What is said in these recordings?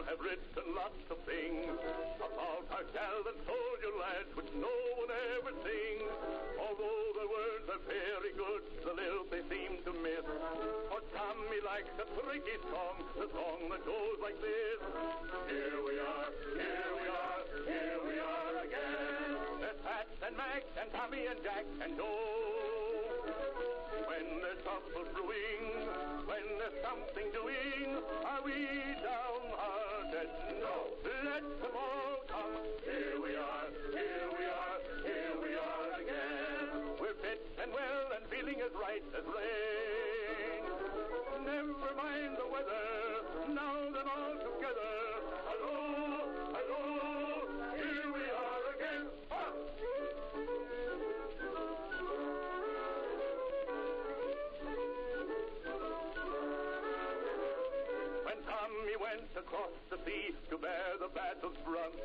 Have written lots of things about our gallant soldier lads which no one ever sings. Although the words are very good, the lilt they seem to miss. For Tommy likes a tricky song, the song that goes like this. Here we are, here we are, here we are again. There's Pat and Mac and Tommy and Jack and Joe. When there's trouble brewing, when there's something doing, are we downhearted? No, let them all come. Here we are, here we are, here we are again. We're fit and well and feeling as right as rain. Never mind the weather, now then all together. Hello, hello, here we are again. Ah! Tommy went across the sea to bear the battle's brunt.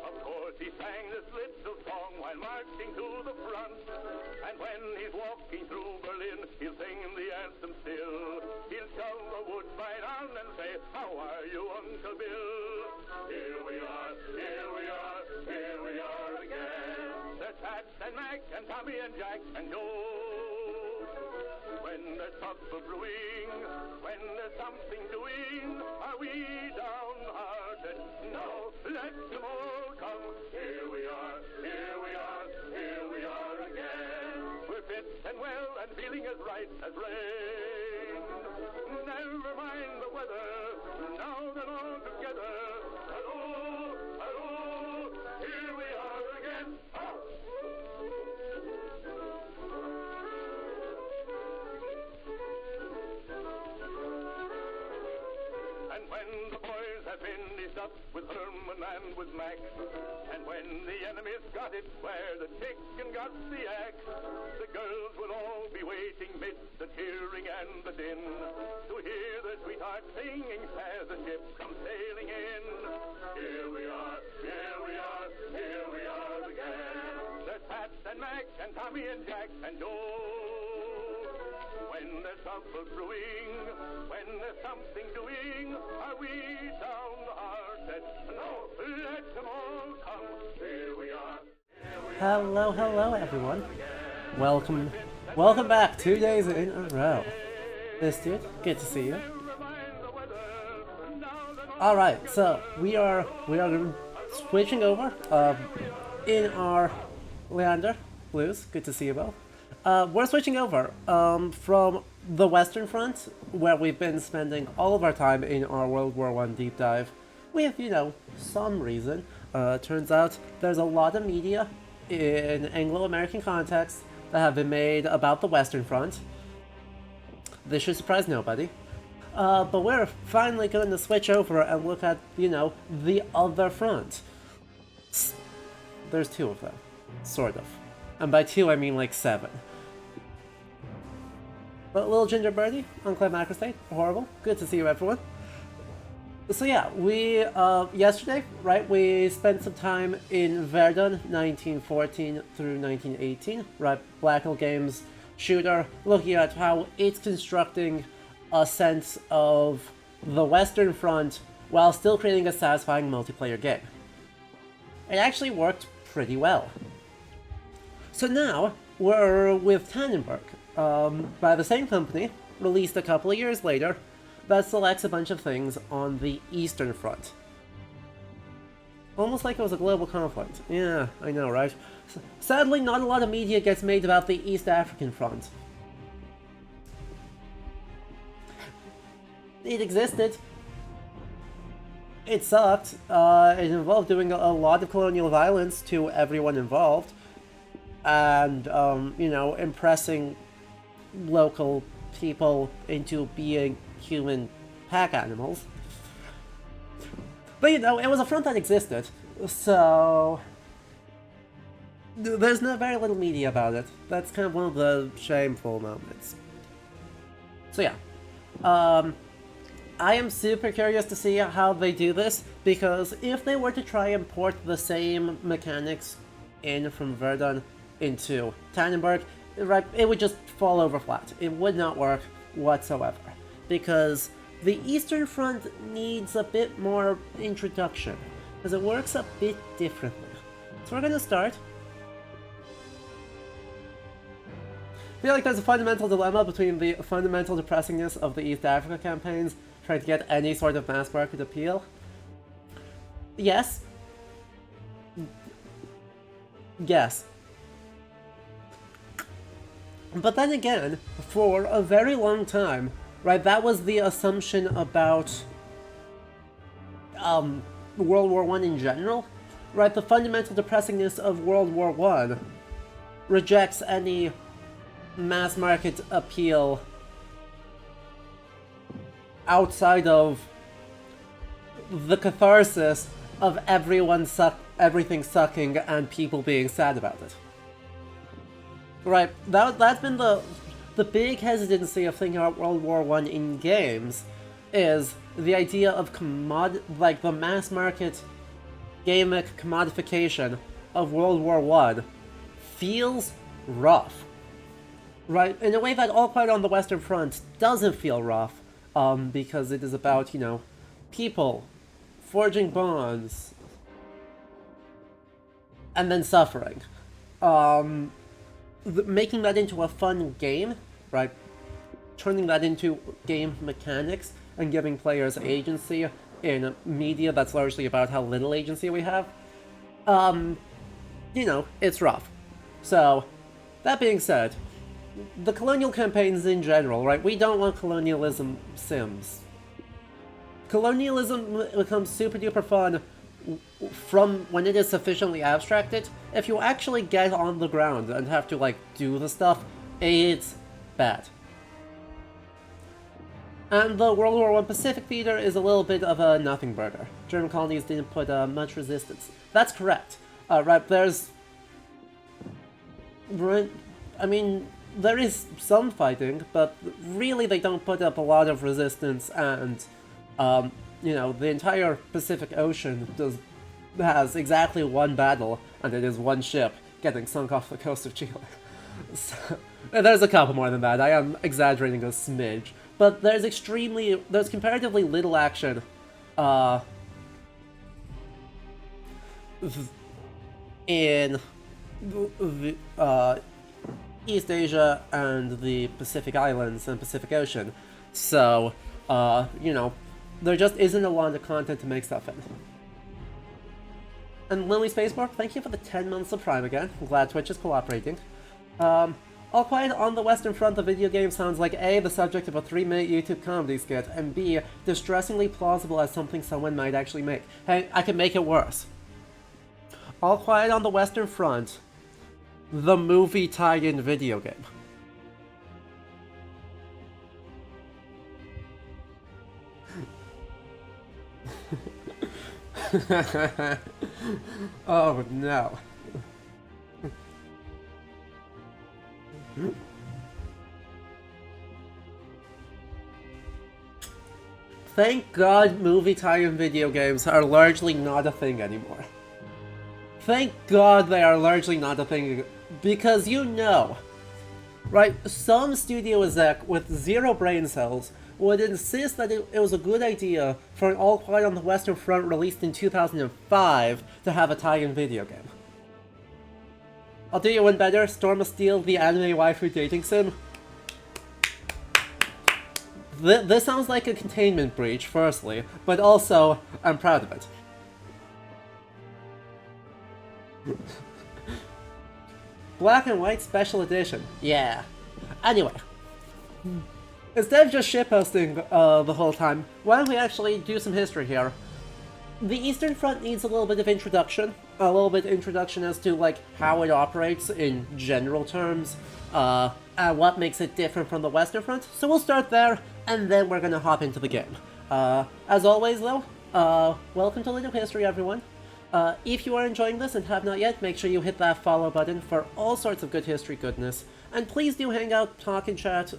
Of course he sang this little song while marching to the front. And when he's walking through Berlin, he'll sing the anthem still. He'll shove the woodbine on and say, how are you, Uncle Bill? Here we are, here we are, here we are again. There's Pat and Mac and Tommy and Jack and Joe. When there's trouble brewing, when there's something doing, are we downhearted? No, let them all come. Here we are, here we are, here we are again. We're fit and well and feeling as right as rain. Never mind the weather, now then all together. Hello, hello, here we are again. Oh! When the boys have finished up with Herman and with Mac, and when the enemy's got it where the chicken got the axe, the girls will all be waiting midst the cheering and the din to hear the sweetheart singing as the ship comes sailing in. Here we are, here we are, here we are again. There's Pat and Mac and Tommy and Jack and Joe. When there's trouble brewing, when there's something doing, are we downhearted? No, let them all come. Here we are. Hello, hello everyone. Welcome back 2 days in a row. This dude, good to see you. Alright, so we are switching over in our Leander Blues. Good to see you both. We're switching over from the Western Front, where we've been spending all of our time in our World War I deep dive, with, some reason. Turns out there's a lot of media in Anglo-American context that have been made about the Western Front. This should surprise nobody. But we're finally going to switch over and look at, the other front. There's two of them, sort of. And by two, I mean like 7. But Little Ginger Birdie, Unclaimed Macrostate, horrible. Good to see you, everyone. So yeah, we, yesterday, right, we spent some time in Verdun, 1914 through 1918, right, Blackhill Games shooter, looking at how it's constructing a sense of the Western Front while still creating a satisfying multiplayer game. It actually worked pretty well. So now, we're with Tannenberg, by the same company, released a couple of years later, that selects a bunch of things on the Eastern Front. Almost like it was a global conflict. Yeah, I know, right? Sadly, not a lot of media gets made about the East African Front. It existed. It sucked. It involved doing a lot of colonial violence to everyone involved. And, impressing local people into being human pack animals. But, it was a front that existed. So there's no very little media about it. That's kind of one of the shameful moments. So yeah, I am super curious to see how they do this, because if they were to try and port the same mechanics in from Verdun into Tannenberg, right, it would just fall over flat. It would not work whatsoever, because the Eastern Front needs a bit more introduction, because it works a bit differently. So we're gonna start. I feel like there's a fundamental dilemma between the fundamental depressingness of the East Africa campaigns, trying to get any sort of mass market appeal. Yes. Yes. But then again, for a very long time, right, that was the assumption about World War I in general. Right, the fundamental depressingness of World War I rejects any mass market appeal outside of the catharsis of everything sucking and people being sad about it. Right, that's been the big hesitancy of thinking about World War I in games, is the idea of the mass market gamic commodification of World War I feels rough. Right, in a way that All Quiet on the Western Front doesn't feel rough, because it is about, people forging bonds and then suffering. Making that into a fun game, right, turning that into game mechanics and giving players agency in media that's largely about how little agency we have, it's rough. So, that being said, the colonial campaigns in general, right, we don't want colonialism sims. Colonialism becomes super duper fun from when it is sufficiently abstracted. If you actually get on the ground and have to, do the stuff, it's bad. And the World War I Pacific Theater is a little bit of a nothing burger. German colonies didn't put much resistance. That's correct. Right, there is some fighting, but really they don't put up a lot of resistance, and, the entire Pacific Ocean has exactly one battle, and it is one ship getting sunk off the coast of Chile. So, there's a couple more than that, I am exaggerating a smidge, but there's comparatively little action, in East Asia and the Pacific Islands and Pacific Ocean. So, there just isn't a lot of content to make stuff in. And Lily Spacemark, thank you for the 10 months of Prime again. I'm glad Twitch is cooperating. All Quiet on the Western Front, the video game sounds like A, the subject of a 3-minute YouTube comedy skit, and B, distressingly plausible as something someone might actually make. Hey, I can make it worse. All Quiet on the Western Front, the movie tie-in video game. Oh no. Thank God movie tie-in video games are largely not a thing anymore. Thank God they are largely not a thing, because right, some studio exec with zero brain cells would insist that it was a good idea for an All Quiet on the Western Front released in 2005 to have a tie-in video game. I'll do you one better, Storm of Steel, the anime waifu dating sim. This sounds like a containment breach, firstly, but also, I'm proud of it. Black and White Special Edition. Yeah. Anyway. Instead of just shitposting the whole time, why don't we actually do some history here? The Eastern Front needs a little bit of introduction. A little bit of introduction as to, how it operates in general terms. And what makes it different from the Western Front. So we'll start there, and then we're gonna hop into the game. As always, though, welcome to Little History, everyone. If you are enjoying this and have not yet, make sure you hit that follow button for all sorts of good history goodness. And please do hang out, talk and chat,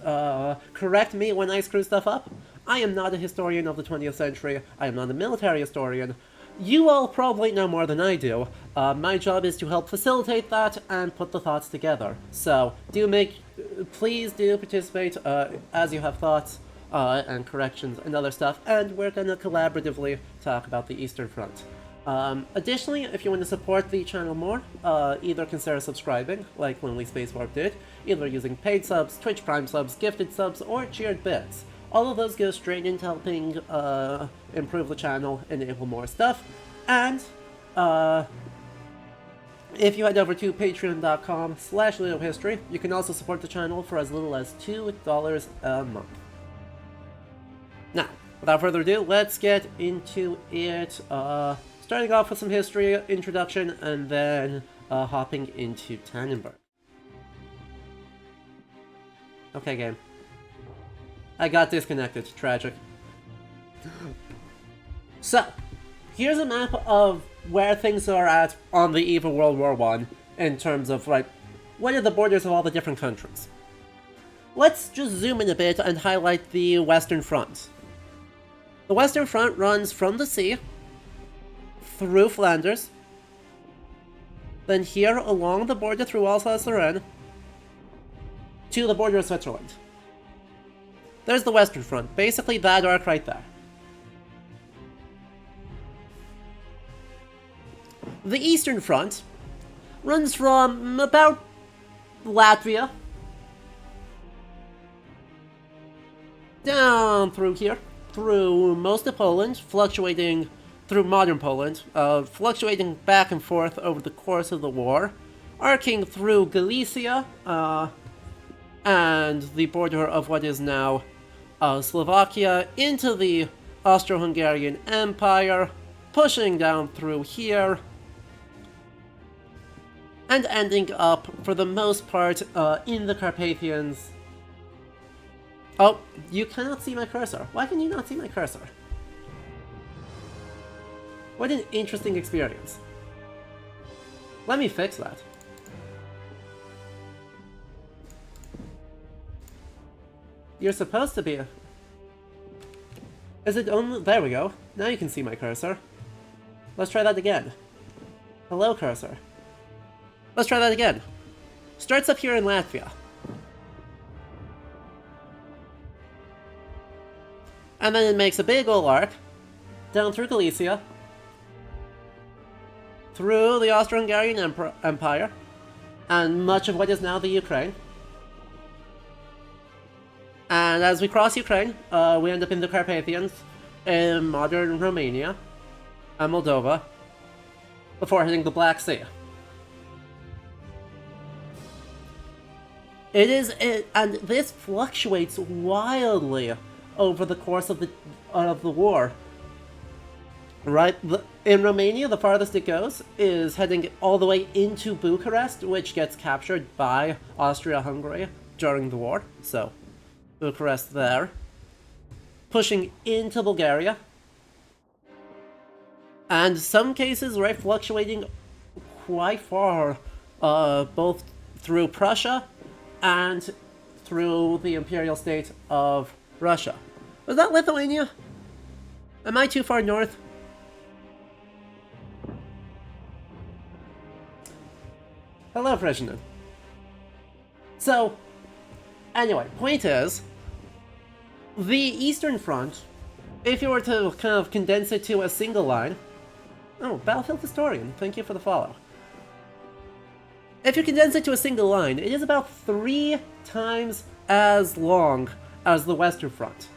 correct me when I screw stuff up. I am not a historian of the 20th century, I am not a military historian. You all probably know more than I do. My job is to help facilitate that and put the thoughts together. So, please do participate as you have thoughts and corrections and other stuff, and we're gonna collaboratively talk about the Eastern Front. Additionally, if you want to support the channel more, either consider subscribing, like Lonely Space Warp did, either using paid subs, Twitch Prime subs, gifted subs, or cheered bits. All of those go straight into helping improve the channel, enable more stuff, and if you head over to patreon.com/LeoHistory, you can also support the channel for as little as $2 a month. Now, without further ado, let's get into it. Starting off with some history introduction, and then hopping into Tannenberg. Okay, game. I got disconnected. Tragic. So, here's a map of where things are at on the eve of World War I, in terms of, like, what are the borders of all the different countries. Let's just zoom in a bit and highlight the Western Front. The Western Front runs from the sea, through Flanders, then here along the border through Alsace-Lorraine, to the border of Switzerland. There's the Western Front, basically that arc right there. The Eastern Front runs from about Latvia down through here, through most of Poland, fluctuating through modern Poland, fluctuating back and forth over the course of the war, arcing through Galicia, and the border of what is now Slovakia, into the Austro-Hungarian Empire, pushing down through here, and ending up, for the most part, in the Carpathians. Oh, you cannot see my cursor. Why can you not see my cursor? What an interesting experience. Let me fix that. You're supposed to be... Is it only... There we go. Now you can see my cursor. Let's try that again. Hello, cursor. Let's try that again. Starts up here in Latvia. And then it makes a big ol' arc down through Galicia, through the Austro-Hungarian Empire, and much of what is now the Ukraine. And as we cross Ukraine, we end up in the Carpathians, in modern Romania, and Moldova, before hitting the Black Sea. And this fluctuates wildly over the course of the war. Right, in Romania, the farthest it goes is heading all the way into Bucharest, which gets captured by Austria-Hungary during the war. So, Bucharest there. Pushing into Bulgaria. And some cases, right, fluctuating quite far, both through Prussia and through the imperial state of Russia. Was that Lithuania? Am I too far north? Hello, President. So, anyway, point is, the Eastern Front, if you were to kind of condense it to a single line... Oh, Battlefield Historian, thank you for the follow. If you condense it to a single line, it is about 3 times as long as the Western Front.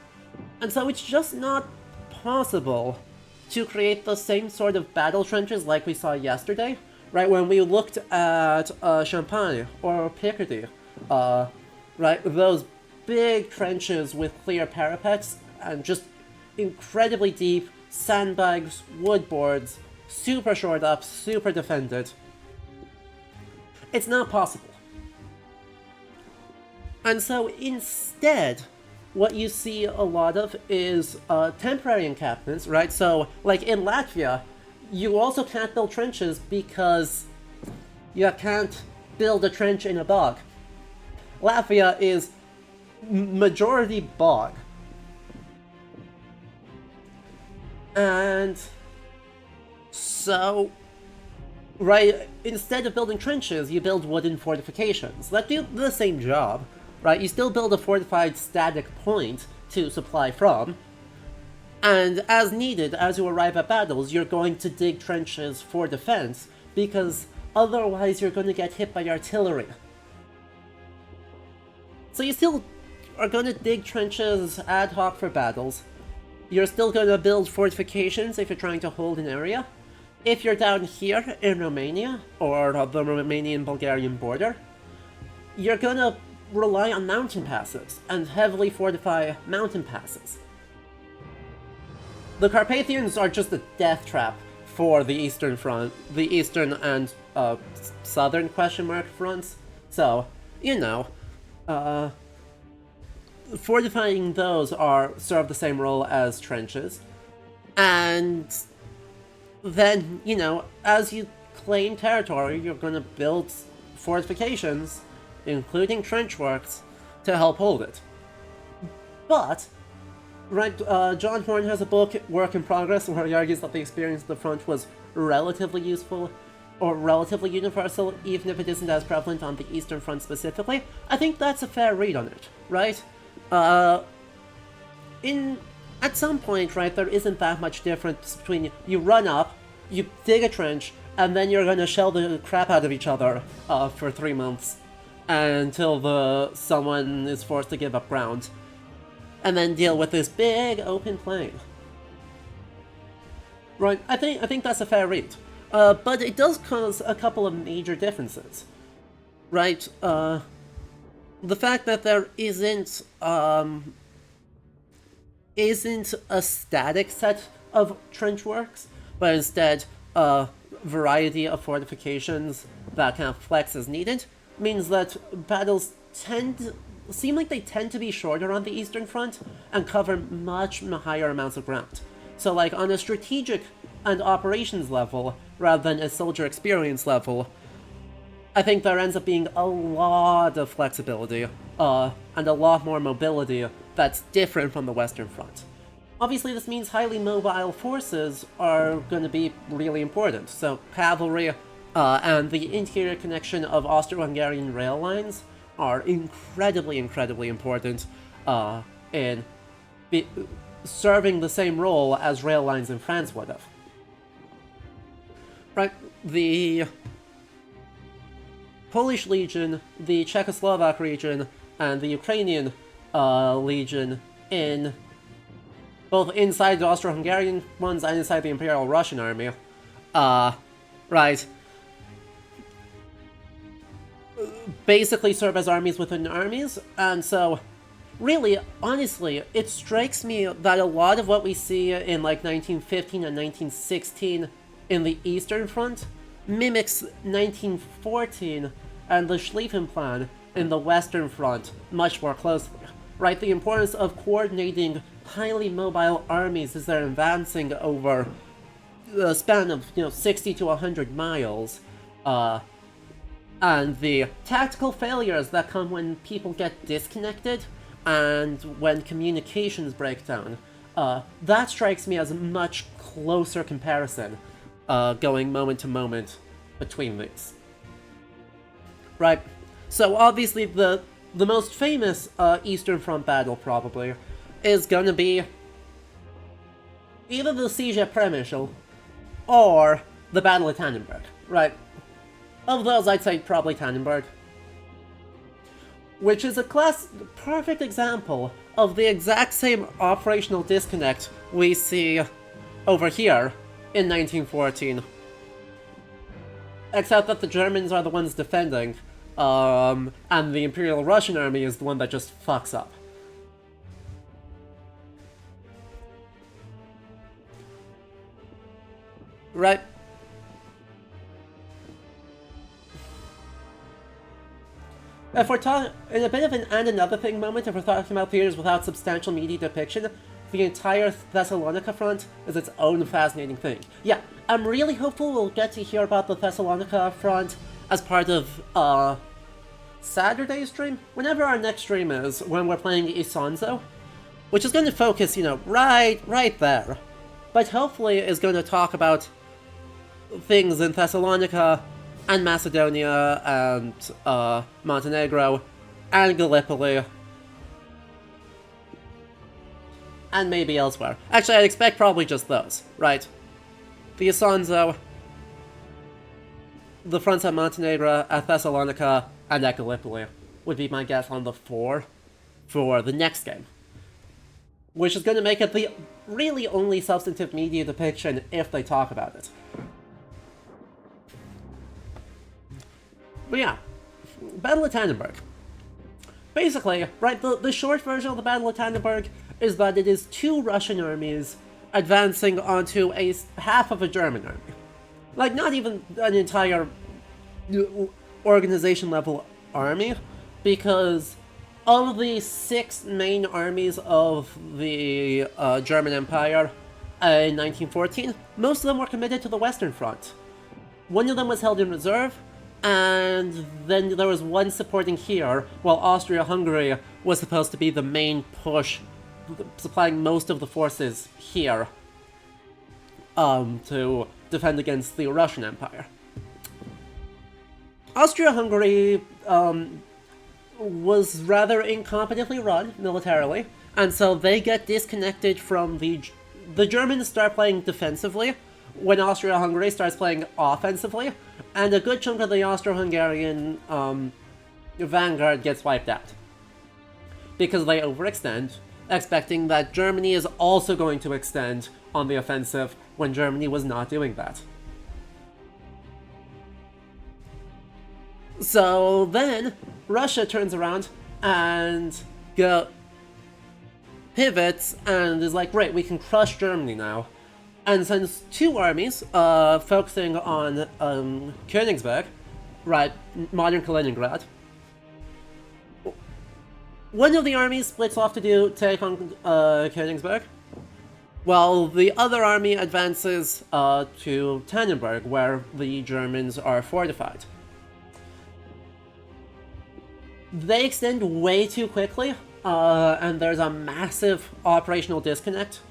And so it's just not possible to create the same sort of battle trenches like we saw yesterday, right, when we looked at Champagne or Picardy, right, those big trenches with clear parapets and just incredibly deep sandbags, wood boards, super shored up, super defended. It's not possible. And so instead, what you see a lot of is temporary encampments, right? So, like in Latvia, you also can't build trenches because you can't build a trench in a bog. Latvia is majority bog. And so, right, instead of building trenches, you build wooden fortifications that do the same job, right? You still build a fortified static point to supply from, and as needed, as you arrive at battles, you're going to dig trenches for defense, because otherwise you're going to get hit by artillery. So you still are going to dig trenches ad hoc for battles. You're still going to build fortifications if you're trying to hold an area. If you're down here in Romania, or the Romanian-Bulgarian border, you're going to rely on mountain passes, and heavily fortify mountain passes. The Carpathians are just a death trap for the Eastern Front, the Eastern and Southern question mark fronts. So, you know, fortifying those serve the same role as trenches. And then, you know, as you claim territory, you're going to build fortifications, including trench works, to help hold it. But, right, John Horn has a book, Work in Progress, where he argues that the experience of the front was relatively useful, or relatively universal, even if it isn't as prevalent on the Eastern Front specifically. I think that's a fair read on it, right? At some point, right, there isn't that much difference between you run up, you dig a trench, and then you're gonna shell the crap out of each other for 3 months until someone is forced to give up ground, and then deal with this big open plain. Right, I think that's a fair read. But it does cause a couple of major differences. Right, the fact that there isn't a static set of trench works, but instead a variety of fortifications that kind of flex as needed, means that battles seem like they tend to be shorter on the Eastern Front and cover much higher amounts of ground. So, like, on a strategic and operations level, rather than a soldier experience level, I think there ends up being a lot of flexibility, and a lot more mobility that's different from the Western Front. Obviously, this means highly mobile forces are going to be really important, so cavalry and the interior connection of Austro-Hungarian rail lines are incredibly important in serving the same role as rail lines in France would have. Right, the Polish Legion, the Czechoslovak Legion, and the Ukrainian Legion both inside the Austro-Hungarian ones and inside the Imperial Russian Army, right, basically serve as armies within armies, and so, really, honestly, it strikes me that a lot of what we see in, like, 1915 and 1916 in the Eastern Front mimics 1914 and the Schlieffen Plan in the Western Front much more closely. Right, the importance of coordinating highly mobile armies as they're advancing over a span of, 60 to 100 miles, and the tactical failures that come when people get disconnected and when communications break down, that strikes me as a much closer comparison, going moment to moment between these. Right, so obviously the most famous Eastern Front battle, probably, is gonna be either the siege at Przemysl or the Battle of Tannenberg, right? Of those, I'd say probably Tannenberg. Which is a perfect example of the exact same operational disconnect we see over here in 1914. Except that the Germans are the ones defending, and the Imperial Russian Army is the one that just fucks up. Right. If we're talking, in a bit of an and another thing moment, if we're talking about theaters without substantial media depiction, the entire Thessalonica front is its own fascinating thing. Yeah, I'm really hopeful we'll get to hear about the Thessalonica front as part of Saturday's stream, whenever our next stream is, when we're playing Isonzo, which is going to focus, right there. But hopefully is going to talk about things in Thessalonica and Macedonia and Montenegro and Gallipoli and maybe elsewhere. Actually, I'd expect probably just those, right? The Isonzo, the fronts at Montenegro, at Thessalonica, and at Gallipoli would be my guess on the 4 for the next game. Which is going to make it the really only substantive media depiction if they talk about it. But yeah, Battle of Tannenberg. Basically, right, the short version of the Battle of Tannenberg is that it is 2 Russian armies advancing onto half of a German army. Like, not even an entire organization-level army, because of the 6 main armies of the German Empire in 1914, most of them were committed to the Western Front. One of them was held in reserve, and then there was one supporting here, while Austria-Hungary was supposed to be the main push, supplying most of the forces here to defend against the Russian Empire. Austria-Hungary was rather incompetently run militarily, and so they get disconnected from the Germans start playing defensively when Austria-Hungary starts playing offensively, and a good chunk of the Austro-Hungarian vanguard gets wiped out because they overextend, expecting that Germany is also going to extend on the offensive when Germany was not doing that. So then, Russia turns around and pivots and is like, great, we can crush Germany now, and sends 2 armies focusing on Königsberg, right, modern Kaliningrad. One of the armies splits off to take on Königsberg, while the other army advances to Tannenberg, where the Germans are fortified. They extend way too quickly, and there's a massive operational disconnect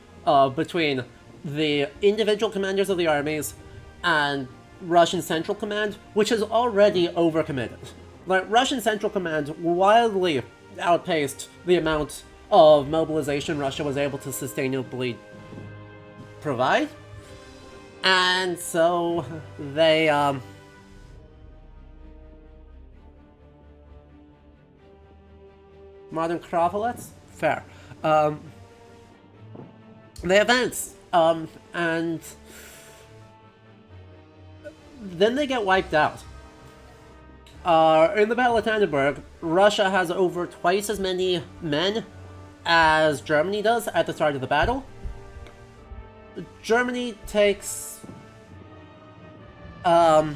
between the individual commanders of the armies and Russian Central Command, which is already overcommitted. Like, Russian Central Command wildly outpaced the amount of mobilization Russia was able to sustainably provide, and so they modern Kravolets? Fair. They advance, and then they get wiped out. In the Battle of Tannenberg, Russia has over twice as many men as Germany does at the start of the battle. Germany takes about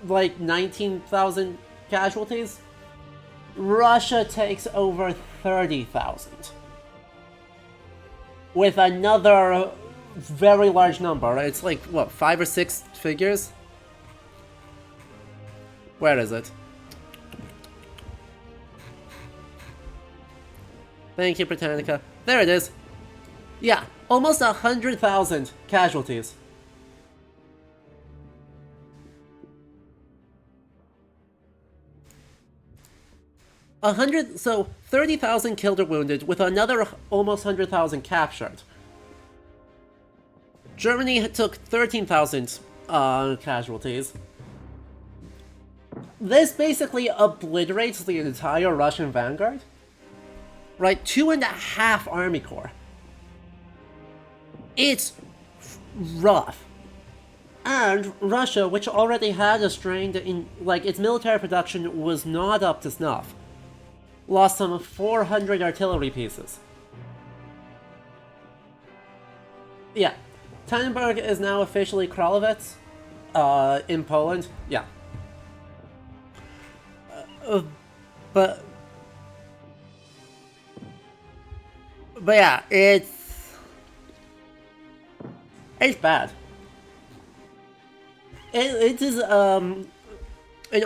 like 19,000 casualties. Russia takes over 30,000. With another very large number. It's like, what, 5 or 6 figures? Where is it? Thank you, Britannica. There it is. Yeah, almost 100,000 casualties. So 30,000 killed or wounded, with another almost 100,000 captured. Germany took 13,000 casualties. This basically obliterates the entire Russian vanguard. Right, 2.5 army corps. It's rough. And Russia, which already had a strain in, like, its military production was not up to snuff, lost some 400 artillery pieces. Yeah, Tannenberg is now officially Kralowitz, in Poland. Yeah. But yeah, it's bad. It is an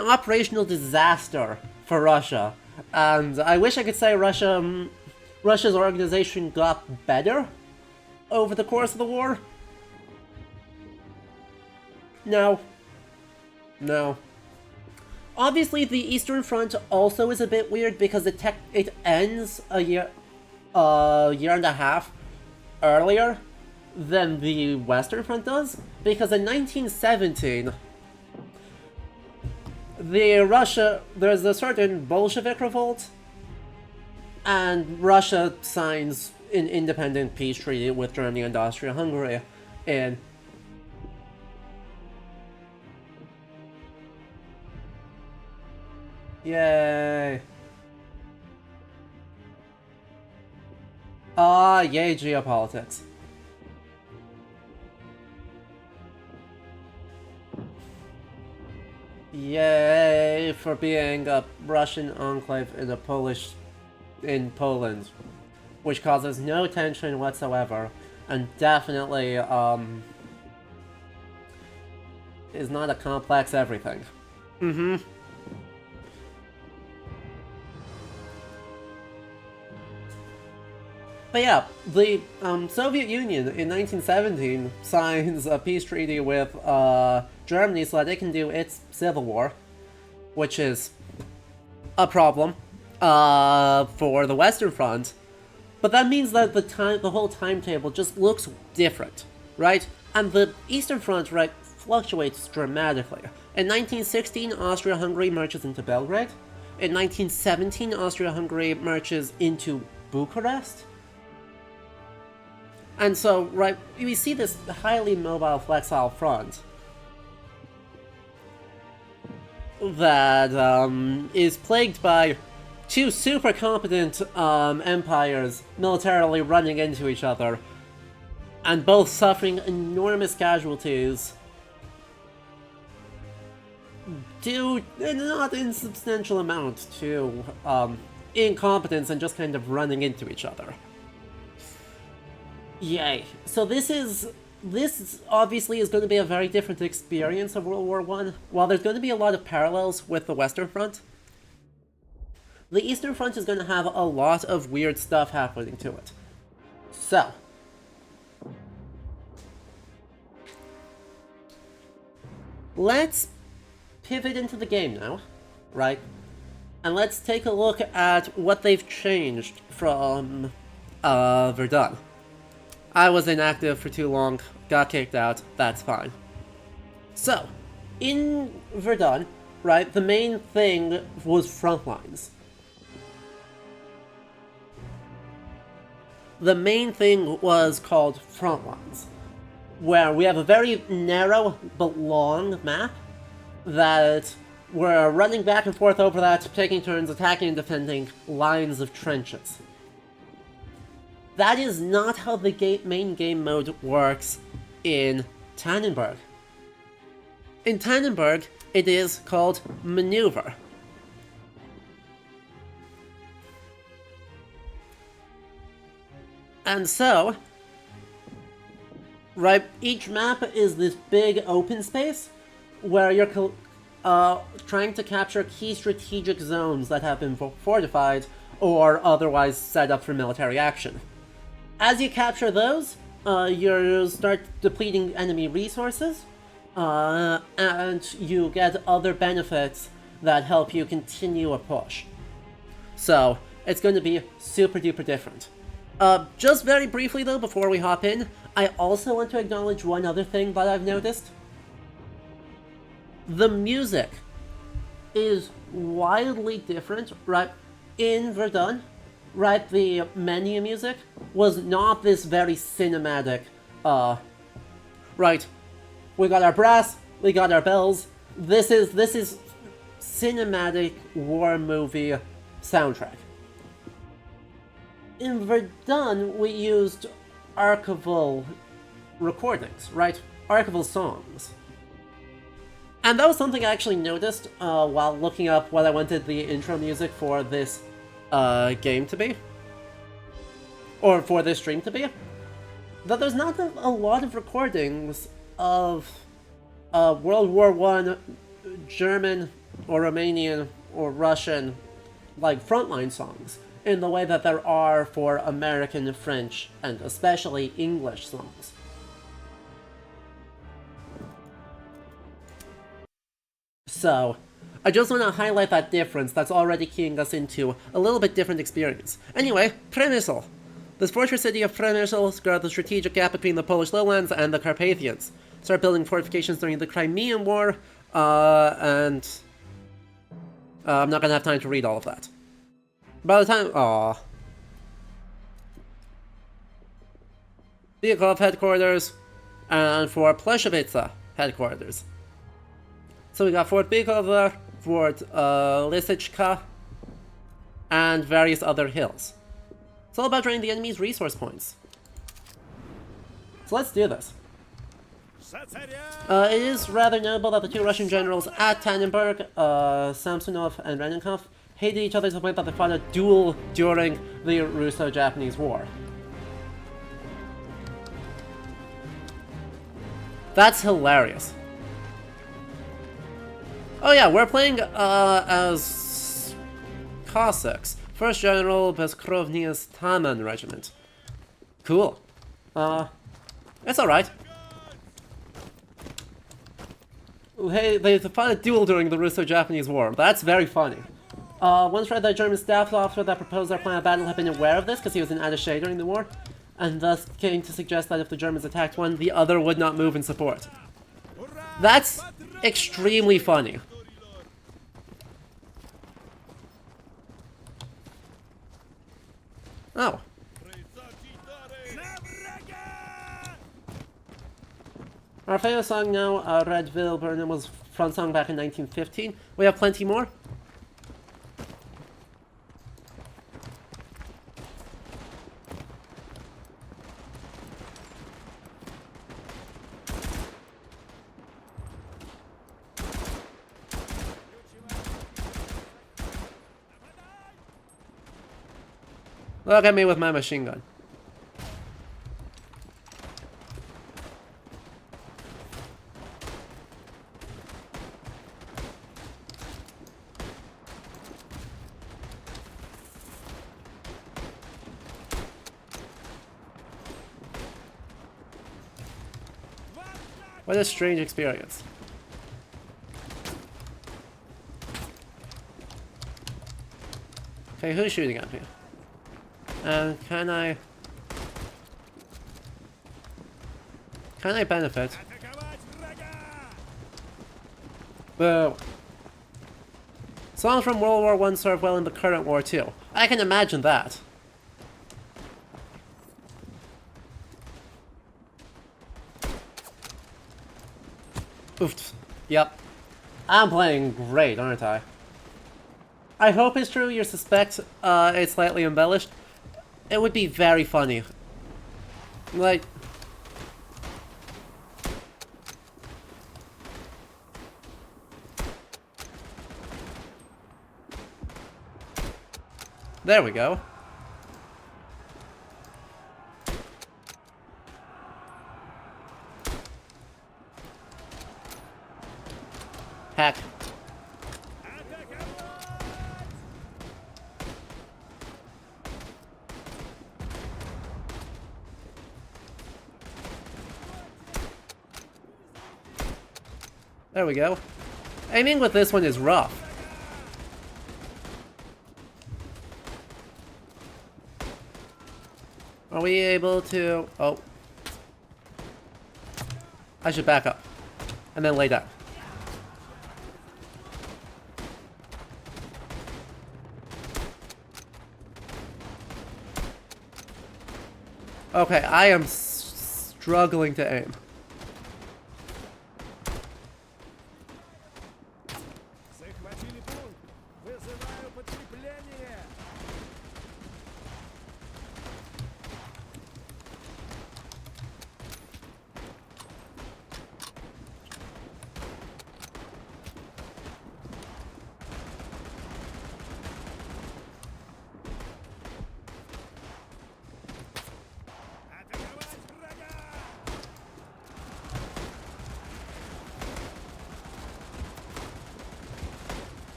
operational disaster for Russia, and I wish I could say Russia's organization got better over the course of the war. No. Obviously, the Eastern Front also is a bit weird because it ends a year and a half earlier than the Western Front does, because in 1917, there's a certain Bolshevik revolt, and Russia signs an independent peace treaty with Germany and Austria-Hungary in Yay. Yay geopolitics. Yay for being a Russian enclave in Poland, which causes no tension whatsoever, and definitely is not a complex everything. But yeah, the Soviet Union in 1917 signs a peace treaty with Germany so that it can do its civil war, which is a problem for the Western Front. But that means that the whole timetable just looks different, right? And the Eastern Front, right, fluctuates dramatically. In 1916, Austria-Hungary marches into Belgrade. In 1917, Austria-Hungary marches into Bucharest. And so, right, we see this highly mobile, flexile front that is plagued by two super competent empires militarily running into each other, and both suffering enormous casualties due in a not insubstantial amount to incompetence and just kind of running into each other. Yay. So this obviously is going to be a very different experience of World War I. While there's going to be a lot of parallels with the Western Front, the Eastern Front is going to have a lot of weird stuff happening to it. So, let's pivot into the game now, right? And let's take a look at what they've changed from Verdun. I was inactive for too long, got kicked out, that's fine. So, in Verdun, right, the main thing was front lines. The main thing was called front lines, where we have a very narrow but long map that we're running back and forth over that, taking turns attacking and defending lines of trenches. That is not how the main game mode works in Tannenberg. In Tannenberg, it is called Maneuver. And so, right, each map is this big open space where you're trying to capture key strategic zones that have been fortified or otherwise set up for military action. As you capture those, you start depleting enemy resources, and you get other benefits that help you continue a push. So, it's going to be super duper different. Just very briefly though, before we hop in, I also want to acknowledge one other thing that I've noticed. The music is wildly different, right? In Verdun, right, the menu music was not this very cinematic, right, we got our brass, we got our bells, this is cinematic war movie soundtrack. In Verdun, we used archival recordings, right, archival songs. And that was something I actually noticed while looking up what I wanted the intro music for this game to be. or for this stream to be, that there's not a lot of recordings of World War I German or Romanian or Russian, like, frontline songs in the way that there are for American, French, and especially English songs. So, I just want to highlight that difference that's already keying us into a little bit different experience. Anyway, Przemysl. This fortress city of Przemysl guarded the strategic gap between the Polish lowlands and the Carpathians. Started building fortifications during the Crimean War, and I'm not gonna have time to read all of that. By the time, Blackhill headquarters, and for Pleszewice headquarters. So we got Fort Blackhill there, Fort Lisichka, and various other hills. It's all about draining the enemy's resource points. So let's do this. It is rather notable that the two Russian generals at Tannenberg, Samsonov and Renenkov, hated each other to the point that they fought a duel during the Russo-Japanese War. That's hilarious. Oh yeah, we're playing as Cossacks. First General Bezkrovnia's Taman Regiment. Cool. It's alright. Hey, they fought a duel during the Russo-Japanese War. That's very funny. Once read that a German staff officer that proposed our plan of battle had been aware of this because he was in attaché during the war, and thus came to suggest that if the Germans attacked one, the other would not move in support. That's extremely funny. Oh. Our famous song now, Red Wilburn, was front song back in 1915. We have plenty more. Look at me with my machine gun. What a strange experience. Okay, who's shooting at me? Can I benefit? Boo. Songs from World War I serve well in the current war too. I can imagine that. Oof. Yep. I'm playing great, aren't I? I hope it's true you suspect it's slightly embellished. It would be very funny. Like... There we go. Heck. There we go. Aiming with this one is rough. Are we able to... Oh. I should back up. And then lay down. Okay, I am struggling to aim.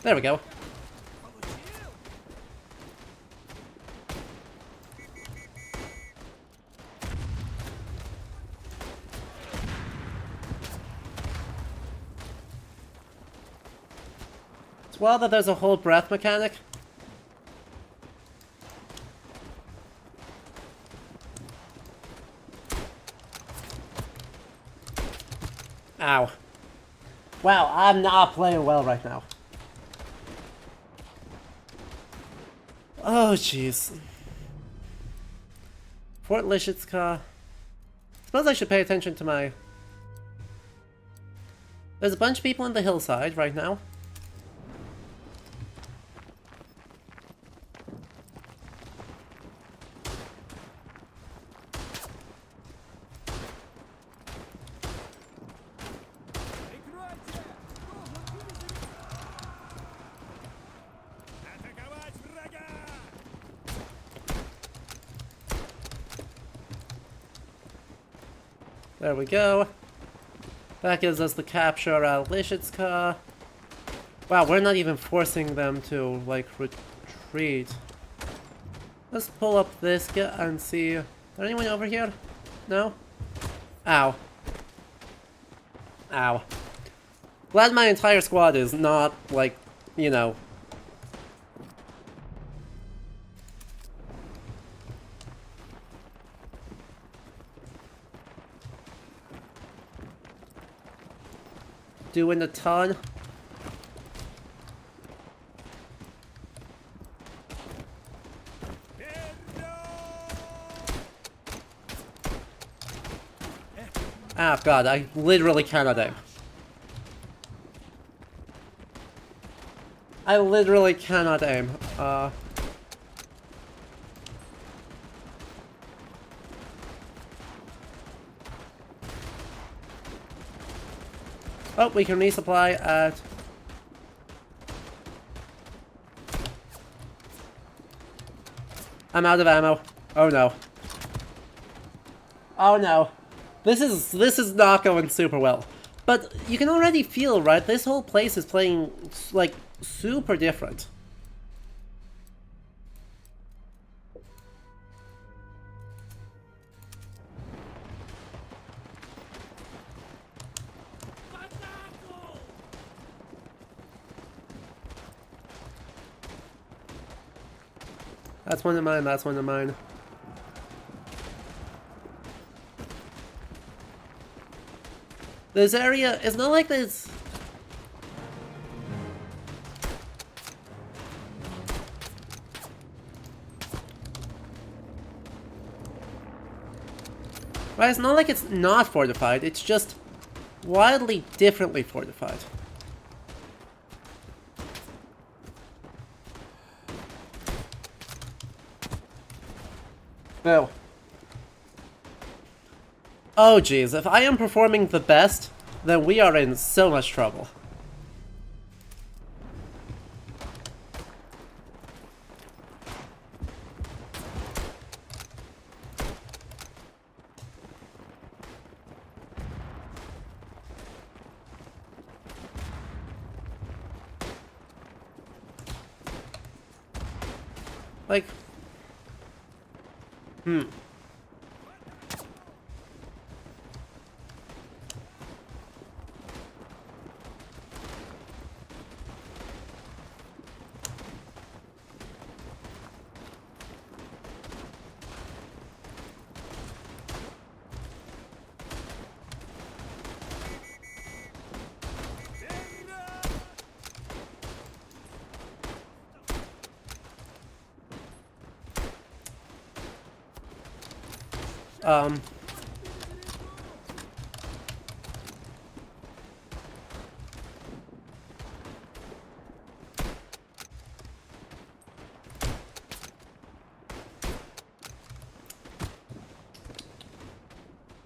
There we go. It's well that there's a whole breath mechanic. Ow. Wow, I'm not playing well right now. Oh, jeez. Fort Lishitska. Suppose I should pay attention to my... There's a bunch of people on the hillside right now. There we go. That gives us the capture at Lishitska. Wow, we're not even forcing them to, like, retreat. Let's pull up this and see... Is there anyone over here? No? Ow. Ow. Glad my entire squad is not, like, you know... doing a ton. Ah, God, I literally cannot aim. I literally cannot aim. Oh, we can resupply at... I'm out of ammo. Oh no. Oh no. This is not going super well. But you can already feel, right? This whole place is playing, like, super different. That's one of mine, that's one of mine. This area, it's not like this... Right, it's not like it's not fortified, it's just wildly differently fortified. No. Oh jeez, if I am performing the best, then we are in so much trouble. Like...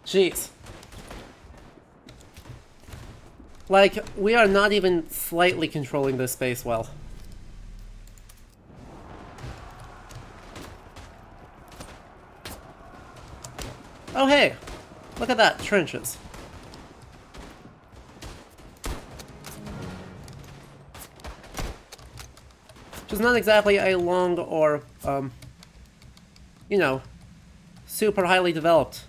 Jeez. Like, we are not even slightly controlling this space well. Oh hey! Look at that, trenches. Which is not exactly a long or, you know, super highly developed.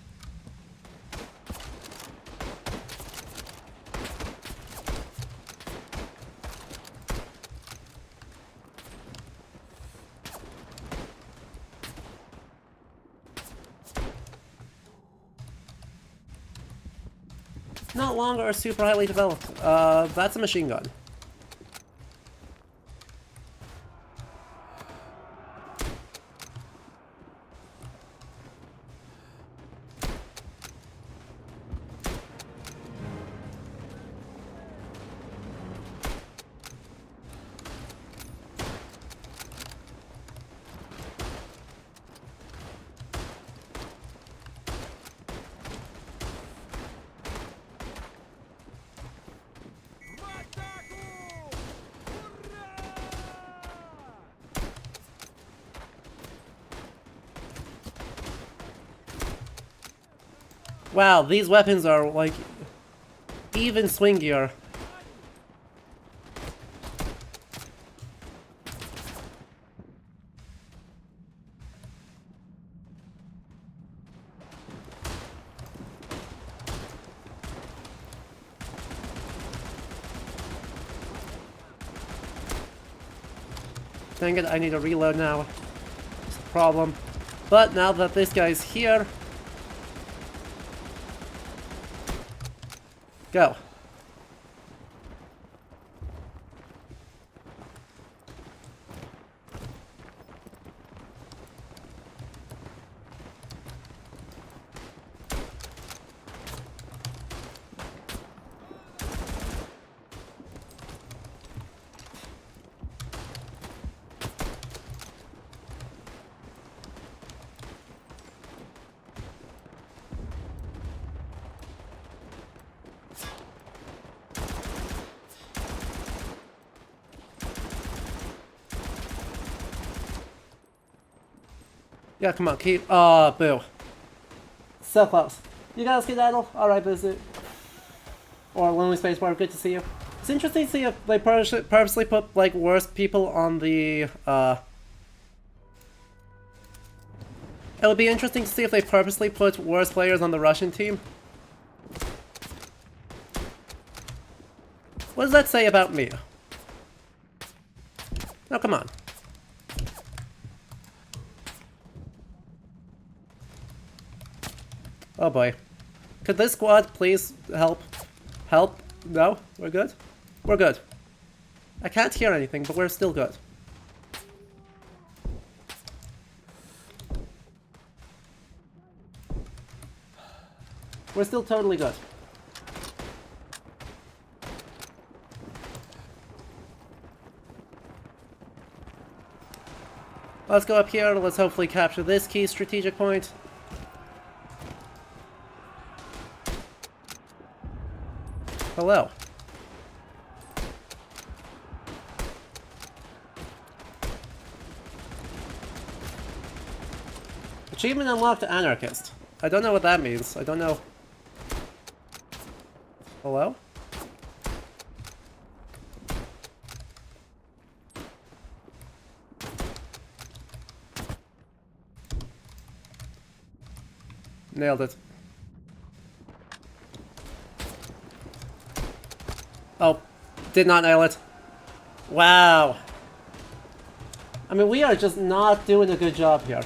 Not long or super highly developed. That's a machine gun. Wow, these weapons are, like, even swingier. Dang it, I need to reload now. It's a problem. But now that this guy's here... Go. Yeah, come on, keep... boo. So close. You got a skedaddle? Alright, visit. Or Lonely Space Bar, good to see you. It's interesting to see if they purposely put, like, worse people on the, It would be interesting to see if they purposely put worse players on the Russian team. What does that say about me? Oh, come on. Oh boy. Could this squad please help? Help? No? We're good? We're good. I can't hear anything, but we're still good. We're still totally good. Let's go up here, let's hopefully capture this key strategic point. Hello. Achievement unlocked Anarchist. I don't know what that means. I don't know. Hello? Nailed it. Oh, did not nail it. Wow. I mean, we are just not doing a good job here.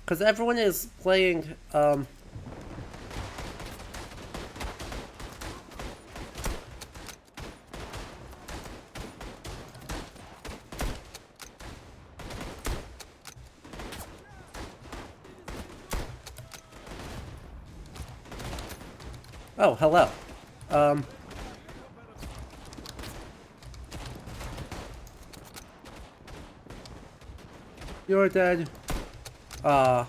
Because everyone is playing, Oh, hello. You're dead. Come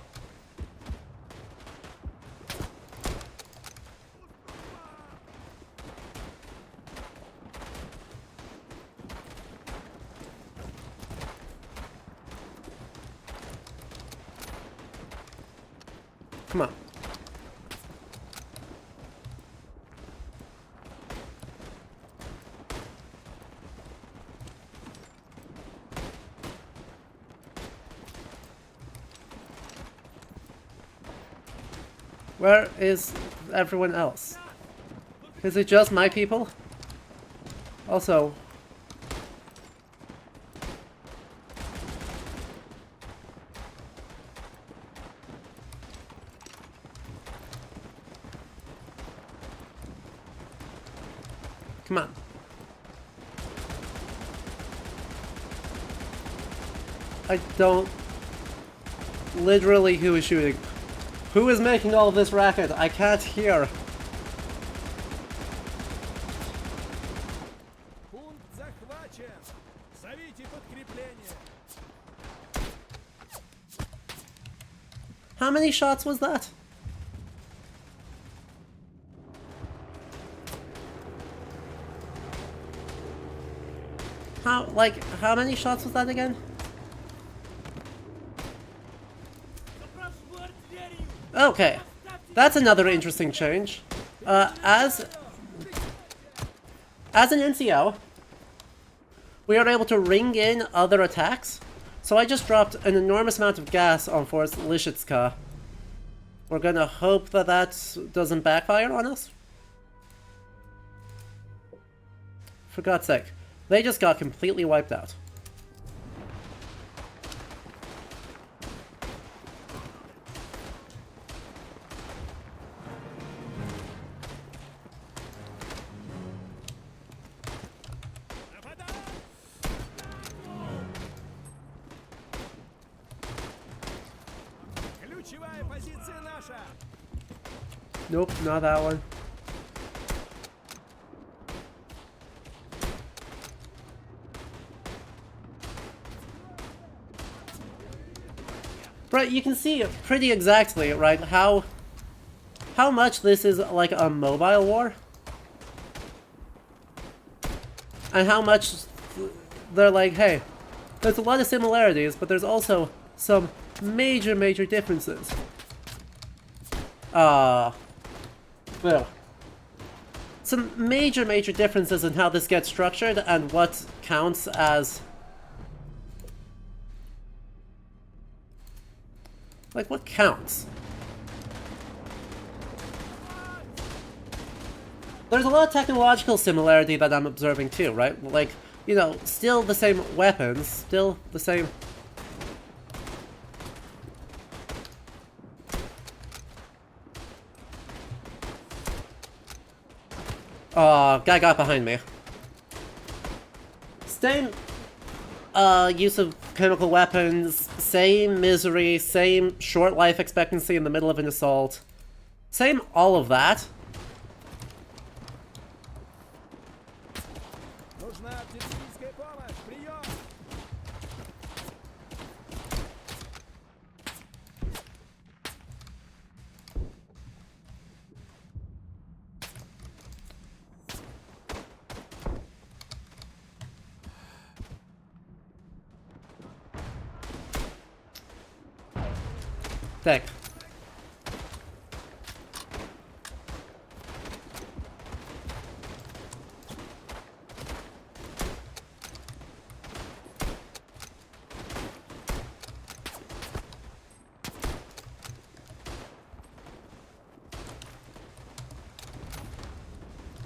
on. Where is everyone else? Is it just my people? Also... Come on. I don't... Literally, who is shooting? Who is making all of this racket? I can't hear. How many shots was that? How many shots was that again? Okay, that's another interesting change. As an NCO, we are able to ring in other attacks. So I just dropped an enormous amount of gas on Forest Lishitska. We're gonna hope that that doesn't backfire on us. For God's sake. They just got completely wiped out. Nope, not that one. Right, you can see pretty exactly, right, how much this is like a mobile war. And how much they're like, hey, there's a lot of similarities, but there's also some major differences. Well, some major differences in how this gets structured and what counts as... Like, what counts? There's a lot of technological similarity that I'm observing too, right? Like, you know, still the same weapons, still the same... Oh, guy got behind me. Same use of chemical weapons, same misery, same short life expectancy in the middle of an assault. Same all of that. Thank.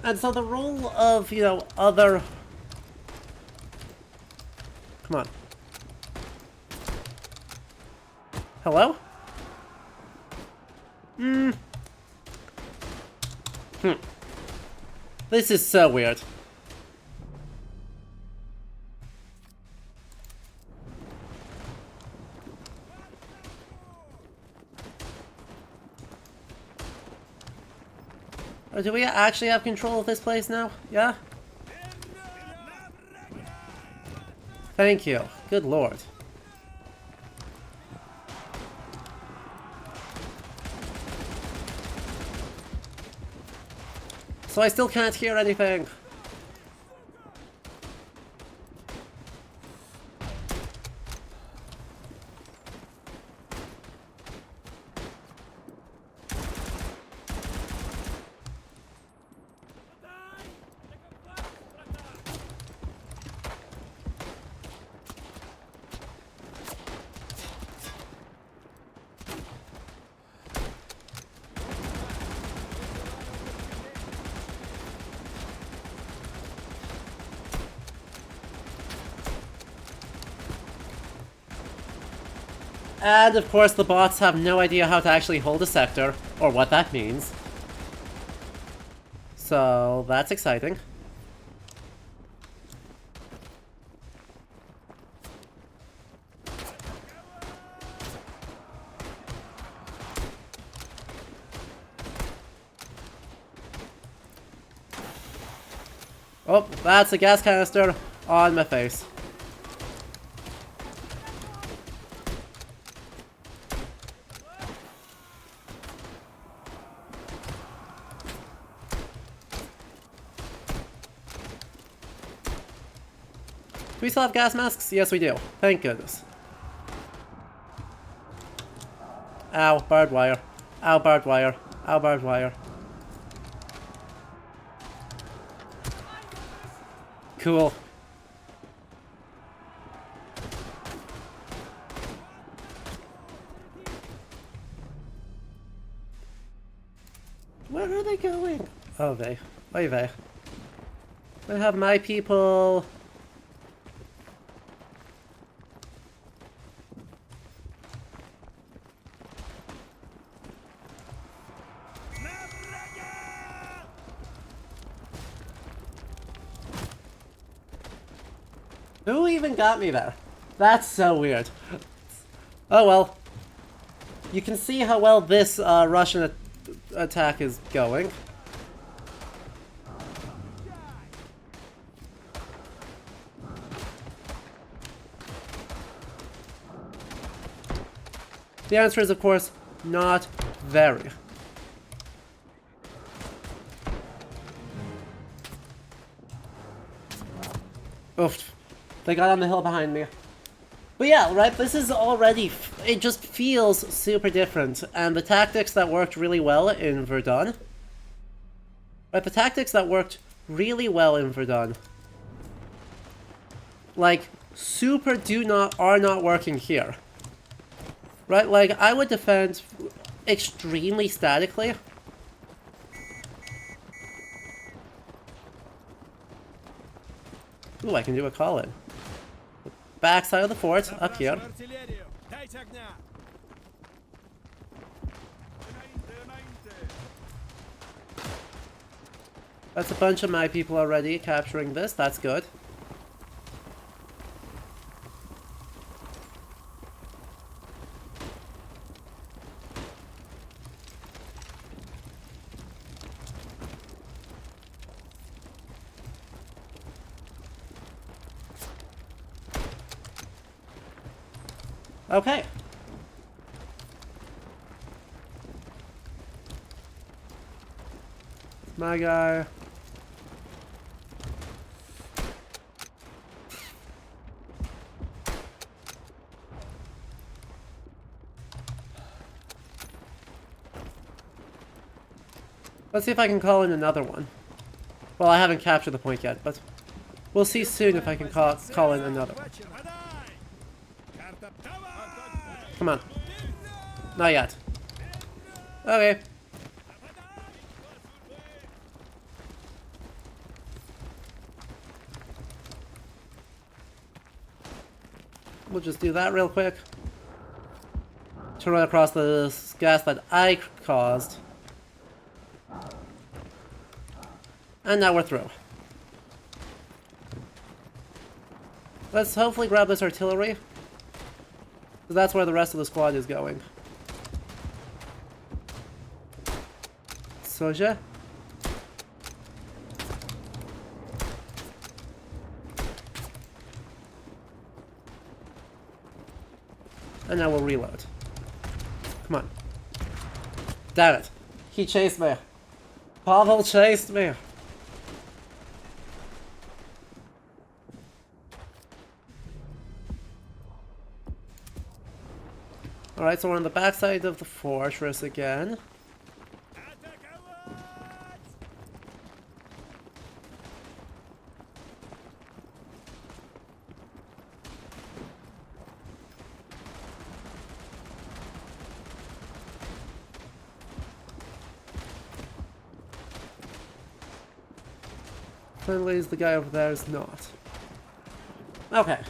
And so the role of, you know, other... Come on. Hello? This is so weird. Or do we actually have control of this place now? Yeah? Thank you. Good lord. So I still can't hear anything. And of course the bots have no idea how to actually hold a sector, or what that means. So that's exciting. Oh, that's a gas canister on my face. Do we still have gas masks? Yes, we do. Thank goodness. Ow, barbed wire. Ow, barbed wire. Ow, barbed wire. Cool. Where are they going? Oh, they. Oy vey. I have my people. Who even got me there? That's so weird. Oh well. You can see how well this Russian attack is going. The answer is, of course, not very. Oof. They got on the hill behind me. But yeah, right, this is already, it just feels super different. And the tactics that worked really well in Verdun. Right, the tactics that worked really well in Verdun. Like, are not working here. Right, like, I would defend extremely statically. Ooh, I can do a call-in. Backside of the fort, up here. That's a bunch of my people already capturing this, that's good. Okay. My guy. Let's see if I can call in another one. Well, I haven't captured the point yet, but we'll see soon if I can call in another one. Come on. Not yet. Okay. We'll just do that real quick. To run across the gas that I caused. And now we're through. Let's hopefully grab this artillery. That's where the rest of the squad is going. Soja. And now we'll reload. Come on. Damn it. He chased me. Pavel chased me. Alright, so we're on the backside of the fortress again. Friendly is the guy over there is not. Okay.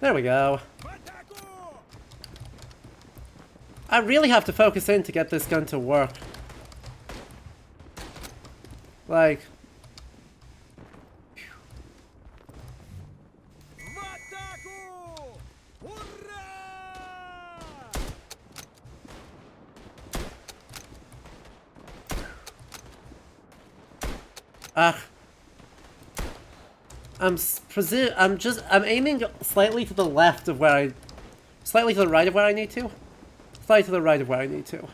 There we go. I really have to focus in to get this gun to work. Like... I'm aiming slightly to the left of where I... Slightly to the right of where I need to. Slightly to the right of where I need to.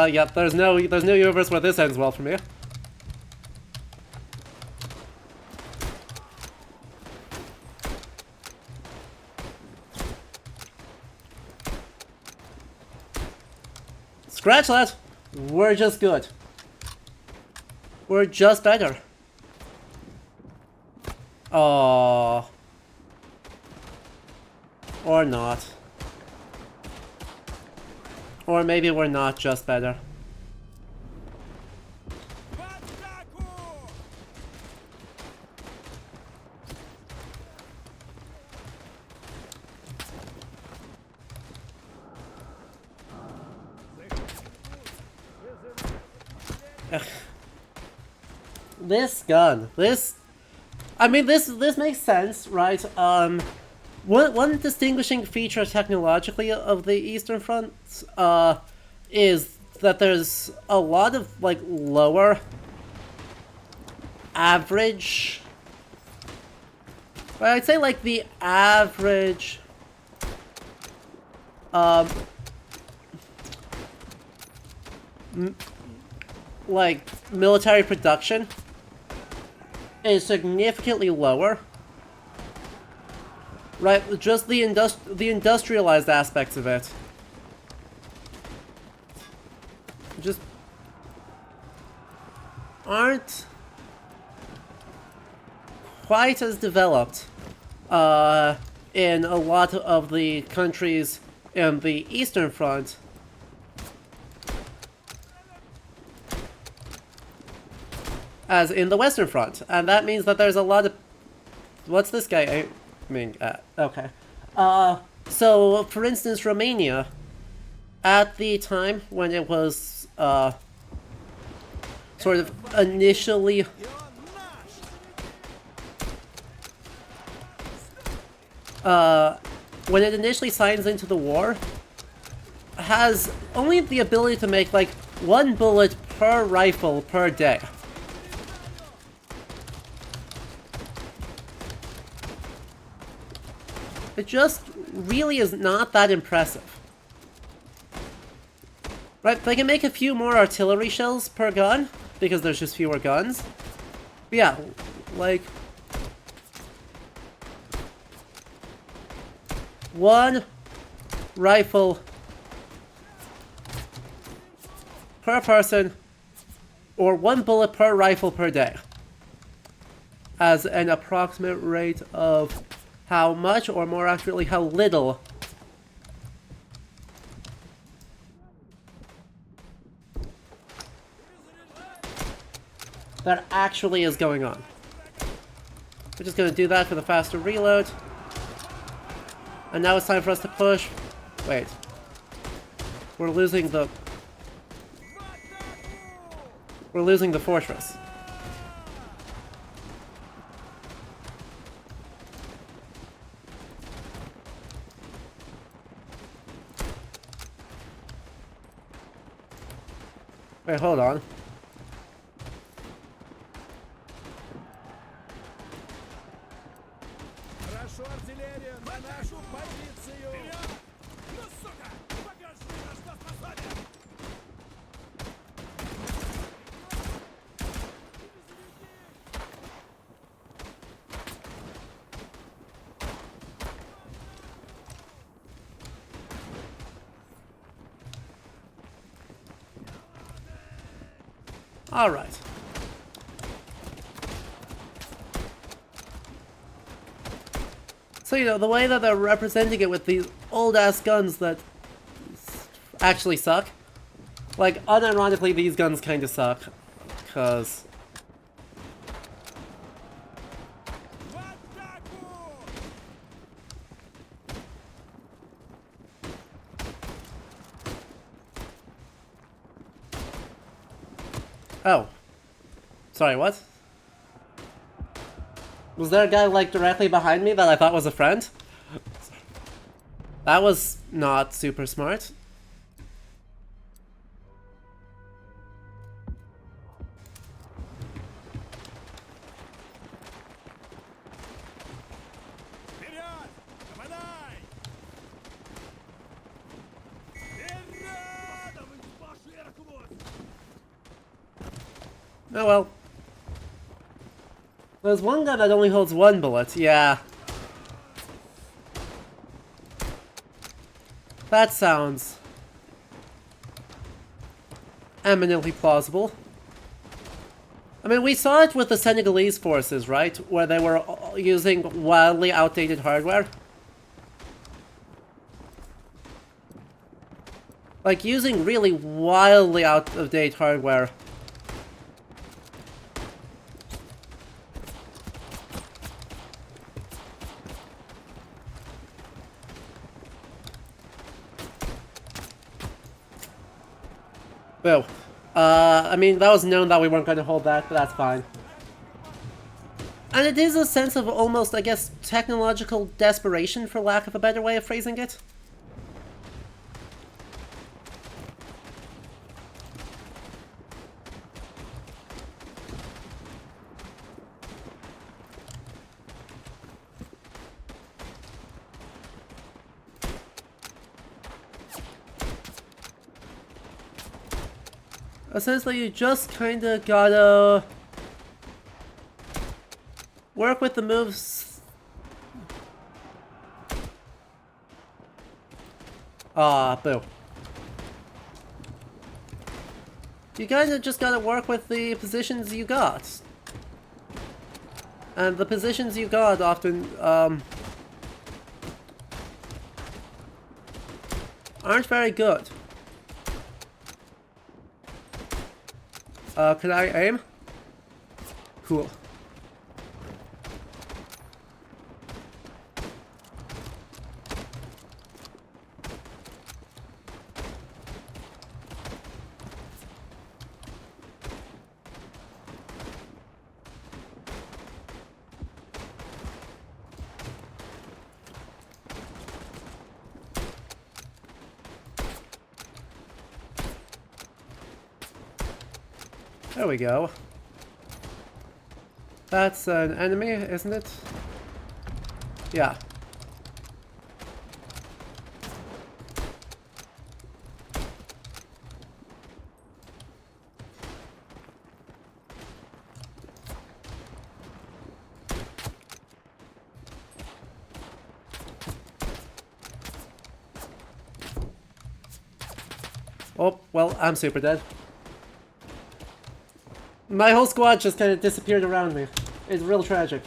Yep, there's no universe where this ends well for me. Scratch that! We're just good. We're just better. Oh. Or not. Or maybe we're not just better. Ugh. This gun, I mean, this makes sense, right? One distinguishing feature technologically of the Eastern Front is that there's a lot of, like, lower average... Well, I'd say, like, the average... like, military production is significantly lower. Right, just the industrialized aspects of it. Just aren't quite as developed in a lot of the countries in the Eastern Front as in the Western Front. And that means that there's a lot of... What's this guy aiming at? Okay. So, for instance, Romania, at the time when it was sort of initially... when it initially signs into the war, has only the ability to make, like, 1 bullet per rifle per day. It just really is not that impressive. Right, they can make a few more artillery shells per gun, because there's just fewer guns. But yeah, like... 1 rifle per person, or 1 bullet per rifle per day, as an approximate rate of how much, or more accurately, how little that actually is going on. We're just going to do that for the faster reload. And now it's time for us to push. Wait. We're losing the fortress. Wait, hold on. Alright. So, you know, the way that they're representing it with these old-ass guns that actually suck. Like, unironically, these guns kind of suck. Because... Oh. Sorry, what? Was there a guy, like, directly behind me that I thought was a friend? That was not super smart. Oh well. There's one gun that only holds one bullet, yeah. That sounds eminently plausible. I mean, we saw it with the Senegalese forces, right? Where they were using wildly outdated hardware. Like, using really wildly out-of-date hardware. Boo. I mean, that was known that we weren't going to hold that, but that's fine. And it is a sense of almost, I guess, technological desperation, for lack of a better way of phrasing it. Essentially, you just kinda gotta work with the moves. Ah, boo. You kinda just gotta work with the positions you got. And the positions you got often, aren't very good. Can I aim? Cool. There we go. That's an enemy, isn't it? Yeah. Oh, well, I'm super dead. My whole squad just kind of disappeared around me. It's real tragic.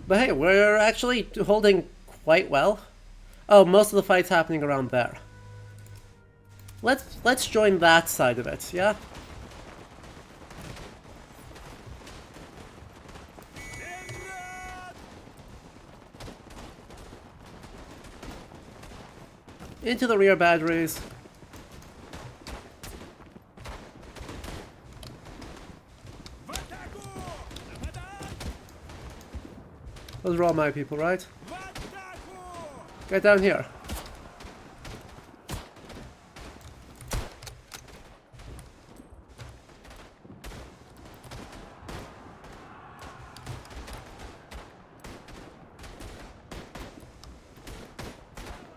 But hey, we're actually holding quite well. Oh, most of the fight's happening around there. Let's join that side of it, yeah? Into the rear batteries. Those are all my people, right? Get down here.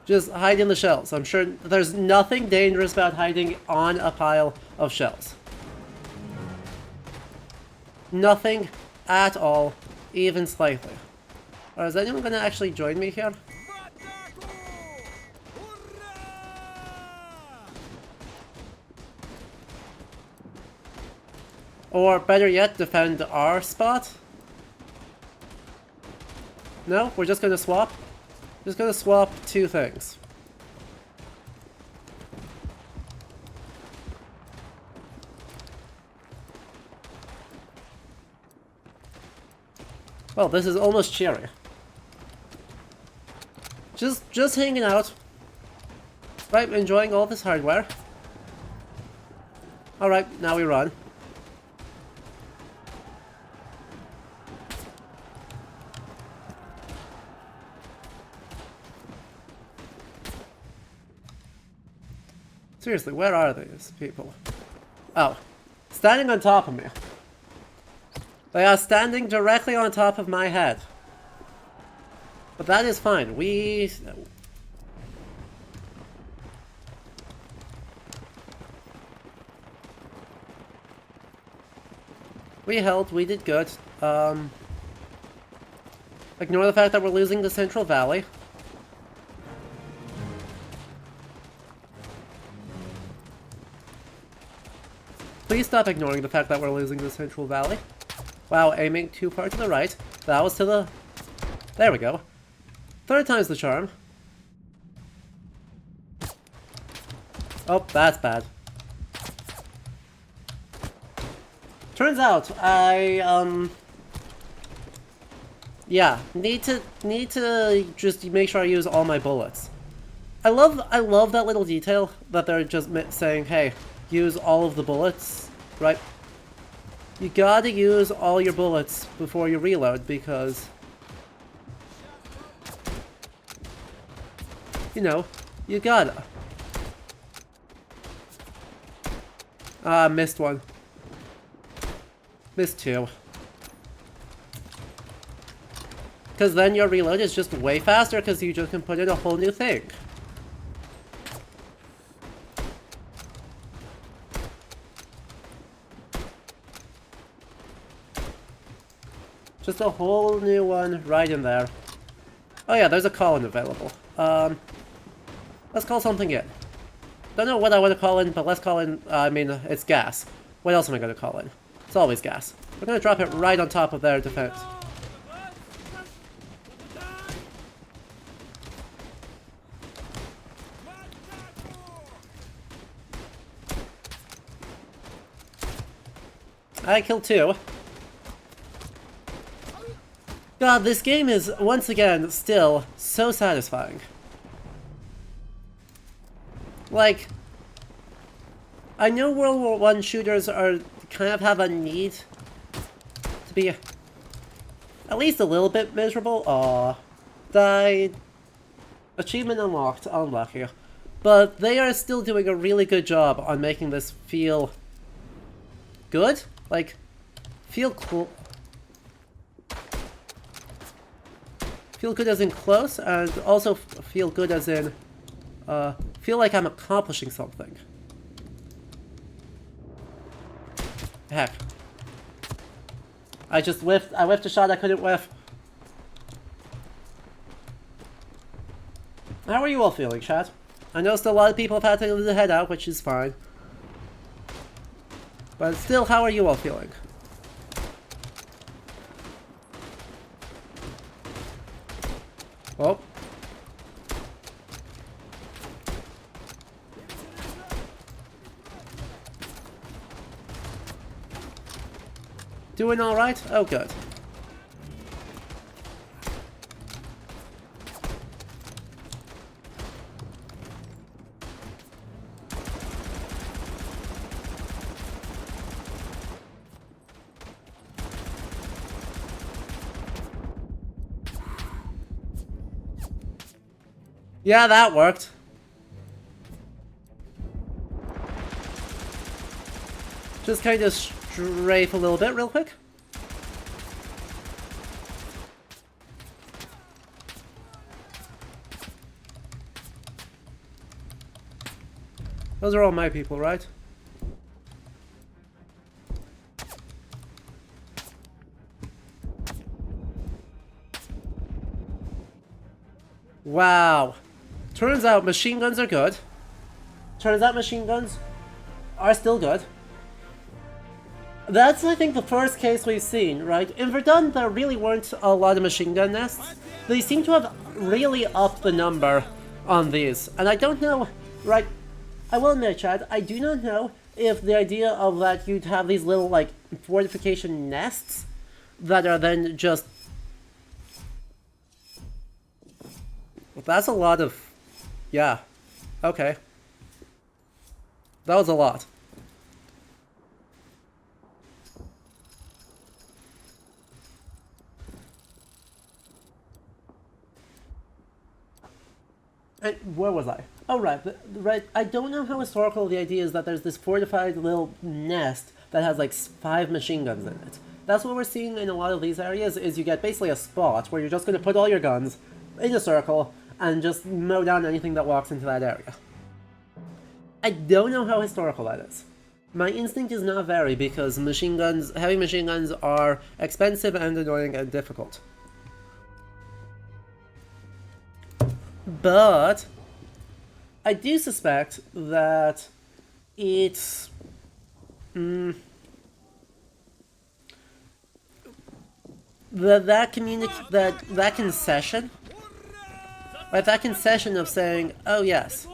Just hide in the shells. I'm sure there's nothing dangerous about hiding on a pile of shells. Nothing at all, even slightly. Or is anyone going to actually join me here? Or better yet, defend our spot? No? We're just gonna swap? Just gonna swap two things. Well, this is almost cheery. Just hanging out. Right, enjoying all this hardware. Alright, now we run. Seriously, where are these people? Oh. Standing on top of me. They are standing directly on top of my head. But that is fine. We held, we did good. Ignore the fact that we're losing the Central Valley. Please stop ignoring the fact that we're losing the Central Valley. Wow, aiming too far to the right. That was to the... There we go. Third time's the charm. Oh, that's bad. Turns out, yeah, need to just make sure I use all my bullets. I love that little detail that they're just saying, hey, use all of the bullets, right? You gotta use all your bullets before you reload because, you know, you gotta. Missed one. Missed two. Because then your reload is just way faster because you just can put in a whole new thing. Just a whole new one right in there. Oh yeah, there's a call-in available. Let's call something in. Don't know what I want to call in, but let's call in, I mean, it's gas. What else am I going to call in? It's always gas. We're going to drop it right on top of their defense. I killed two. God, this game is, once again, still so satisfying. Like, I know World War I shooters are kind of have a need to be at least a little bit miserable. Aw, died. Achievement unlocked, unlucky. But they are still doing a really good job on making this feel good. Like, feel cool. Feel good as in close, and also feel good as in, feel like I'm accomplishing something. Heck. I just whiffed a shot I couldn't whiff. How are you all feeling, chat? I noticed a lot of people have had to head out, which is fine. But still, how are you all feeling? Oh. Doing alright? Oh, good. Yeah, that worked. Just kind of strafe a little bit real quick. Those are all my people, right? Wow. Turns out machine guns are good. Turns out machine guns are still good. That's, I think, the first case we've seen, right? In Verdun, there really weren't a lot of machine gun nests. They seem to have really upped the number on these. And I don't know, right? I will admit, Chad, I do not know if the idea of that you'd have these little, like, fortification nests that are then just... That's a lot of... Yeah. Okay. That was a lot. And where was I? Oh, right. Right. I don't know how historical the idea is that there's this fortified little nest that has like 5 machine guns in it. That's what we're seeing in a lot of these areas, is you get basically a spot where you're just going to put all your guns in a circle and just mow down anything that walks into that area. I don't know how historical that is. My instinct is not very, because machine guns, heavy machine guns, are expensive and annoying and difficult. But I do suspect that it's that concession, right? That concession of saying, "Oh yes,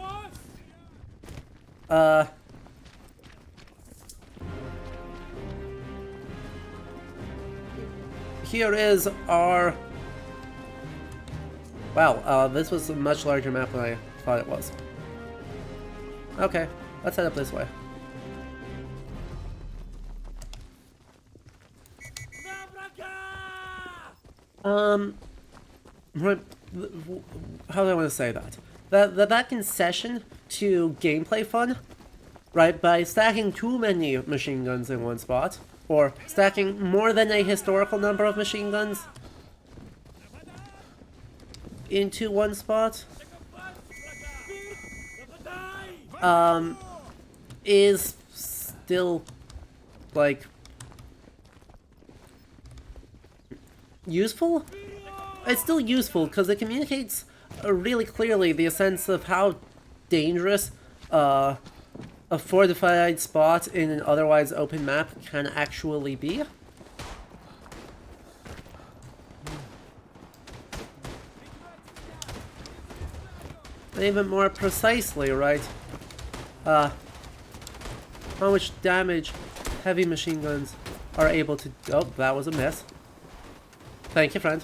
here is our." Wow, this was a much larger map than I thought it was. Okay, let's head up this way. How do I want to say that? That concession to gameplay fun, right, by stacking too many machine guns in one spot, or stacking more than a historical number of machine guns into one spot, is still, like, useful? It's still useful because it communicates really clearly the sense of how dangerous a fortified spot in an otherwise open map can actually be. And even more precisely, right? How much damage heavy machine guns are able to... Oh, that was a miss. Thank you, friend.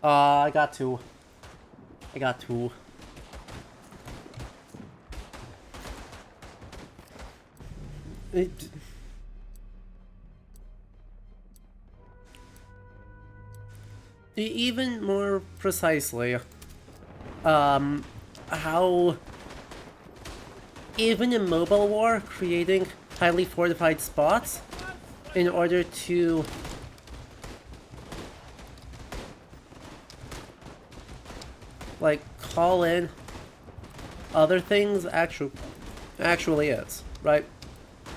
I got two. I got two. Even more precisely, how even in mobile war, creating highly fortified spots in order to like call in other things actually is, right?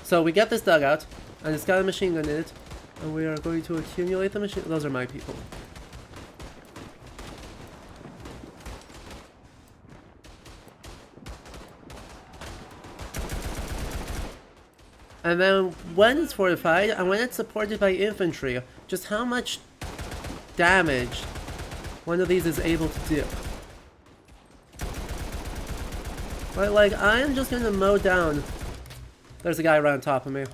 So we get this dugout, and it's got a machine gun in it, and we are going to accumulate the machine. Those are my people. And then when it's fortified, and when it's supported by infantry, just how much damage one of these is able to do. Right, like, I'm just gonna mow down. There's a guy right on top of me.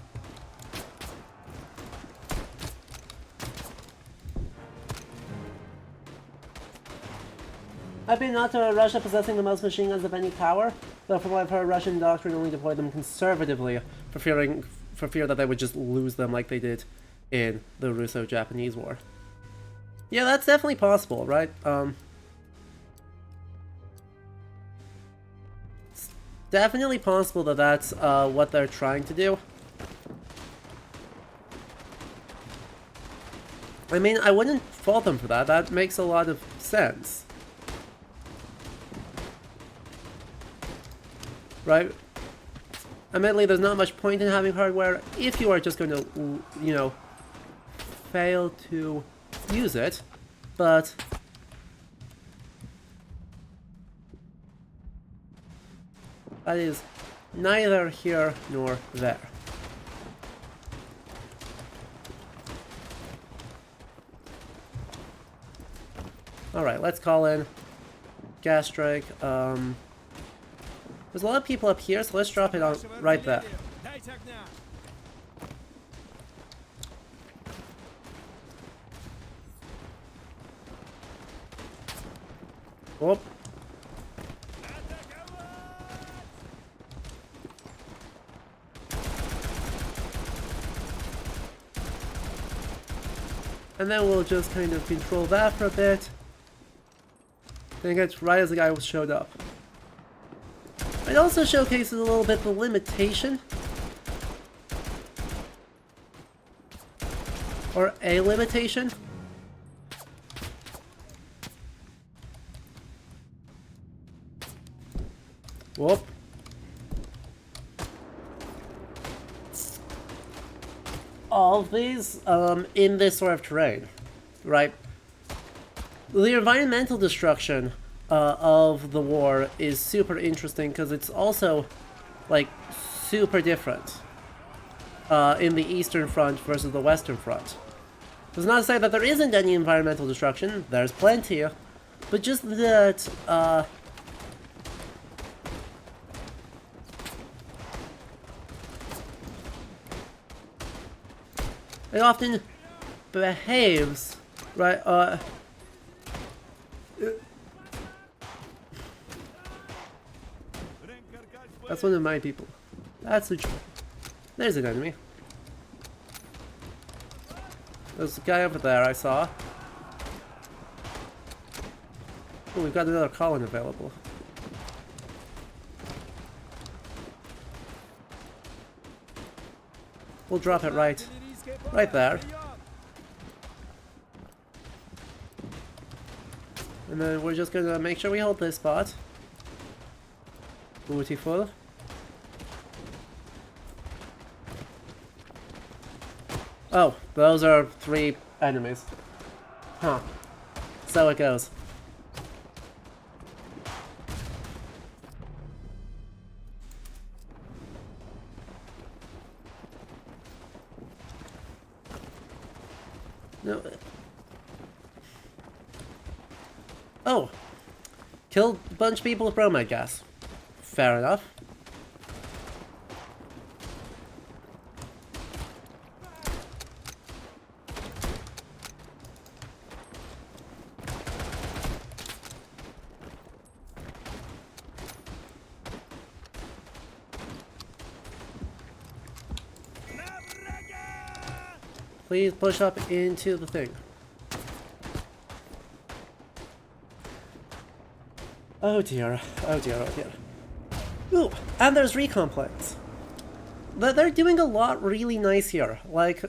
I've been not to Russia possessing the most machine guns of any power, though from what I've heard, Russian doctrine only deployed them conservatively for fear that they would just lose them like they did in the Russo-Japanese War. Yeah, that's definitely possible, right? It's definitely possible that that's what they're trying to do. I mean, I wouldn't fault them for that. That makes a lot of sense. Right? Admittedly, there's not much point in having hardware if you are just going to, you know, fail to use it, but that is neither here nor there. Alright, let's call in gas strike. There's a lot of people up here, so let's drop it on right there. Whoop. And then we'll just kind of control that for a bit. Then get right as the guy showed up. It also showcases a little bit the limitation, or a limitation, whoop, all of these in this sort of terrain, right? The environmental destruction of the war is super interesting because it's also, like, super different in the Eastern Front versus the Western Front. It's not to say that there isn't any environmental destruction, there's plenty, but just that it often behaves, right, that's one of my people. That's the truth. There's an enemy. There's a guy over there I saw. Oh, we've got another column available. We'll drop it right there. And then we're just gonna make sure we hold this spot. Beautiful. Oh, those are 3 enemies. Huh. So it goes. No. Oh. Killed a bunch of people with bromide gas. Fair enough. Please push up into the thing. Oh dear, oh dear, oh dear. Ooh, and there's recon planes. They're doing a lot really nice here. Like,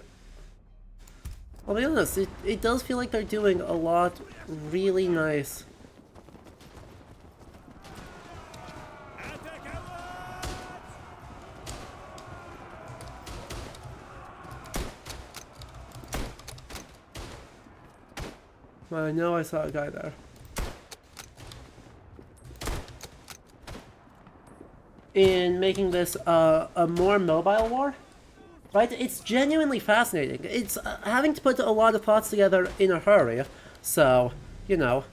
I'll be honest, it does feel like they're doing a lot really nice. I know I saw a guy there. In making this a more mobile war, right? It's genuinely fascinating. It's having to put a lot of plots together in a hurry, so, you know.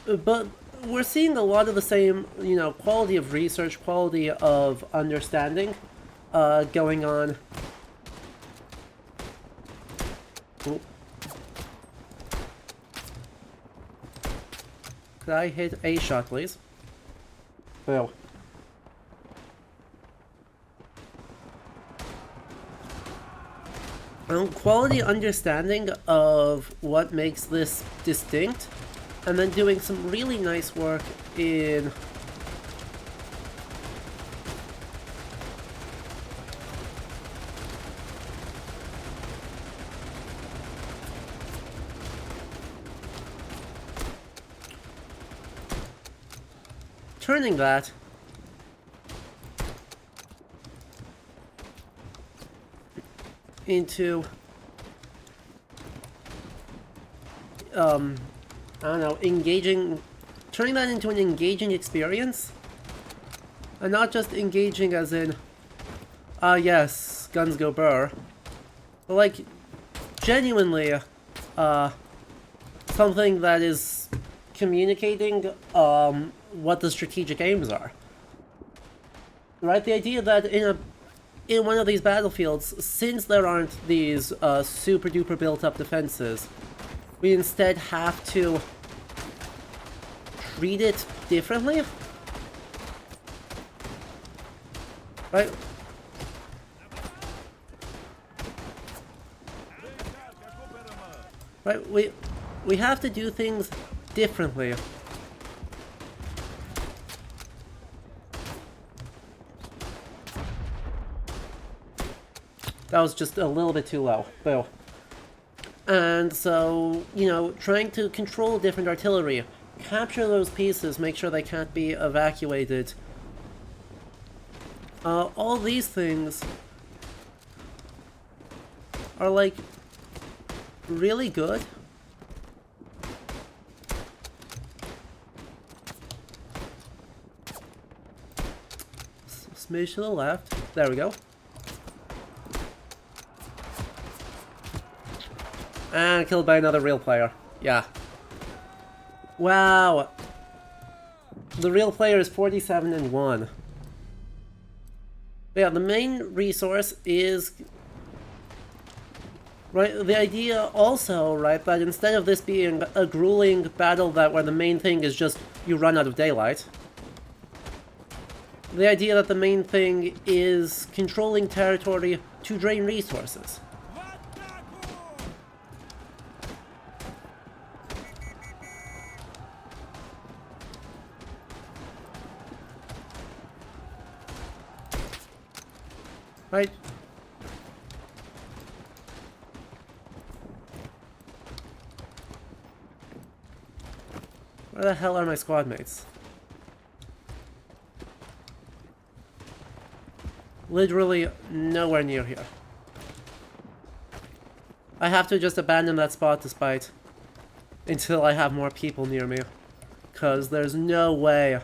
But we're seeing a lot of the same, you know, quality of research, quality of understanding going on. Ooh. Could I hit a shot, please? Oh. Quality understanding of what makes this distinct, and then doing some really nice work in turning that into I don't know, turning that into an engaging experience, and not just engaging as in, yes, guns go burr, but like, genuinely, something that is communicating, what the strategic aims are. Right? The idea that in one of these battlefields, since there aren't these, super duper built up defenses, we instead have to treat it differently. Right? Right, we have to do things differently. That was just a little bit too low. Boo. And so, you know, trying to control different artillery, capture those pieces, make sure they can't be evacuated. All these things are, like, really good. Smidge to the left. There we go. And killed by another real player. Yeah. Wow. The real player is 47-1. Yeah, the main resource is... Right, the idea also, right, that instead of this being a grueling battle where the main thing is just you run out of daylight, the idea that the main thing is controlling territory to drain resources. Right? Where the hell are my squad mates? Literally nowhere near here. I have to just abandon that spot despite until I have more people near me. 'Cause there's no way.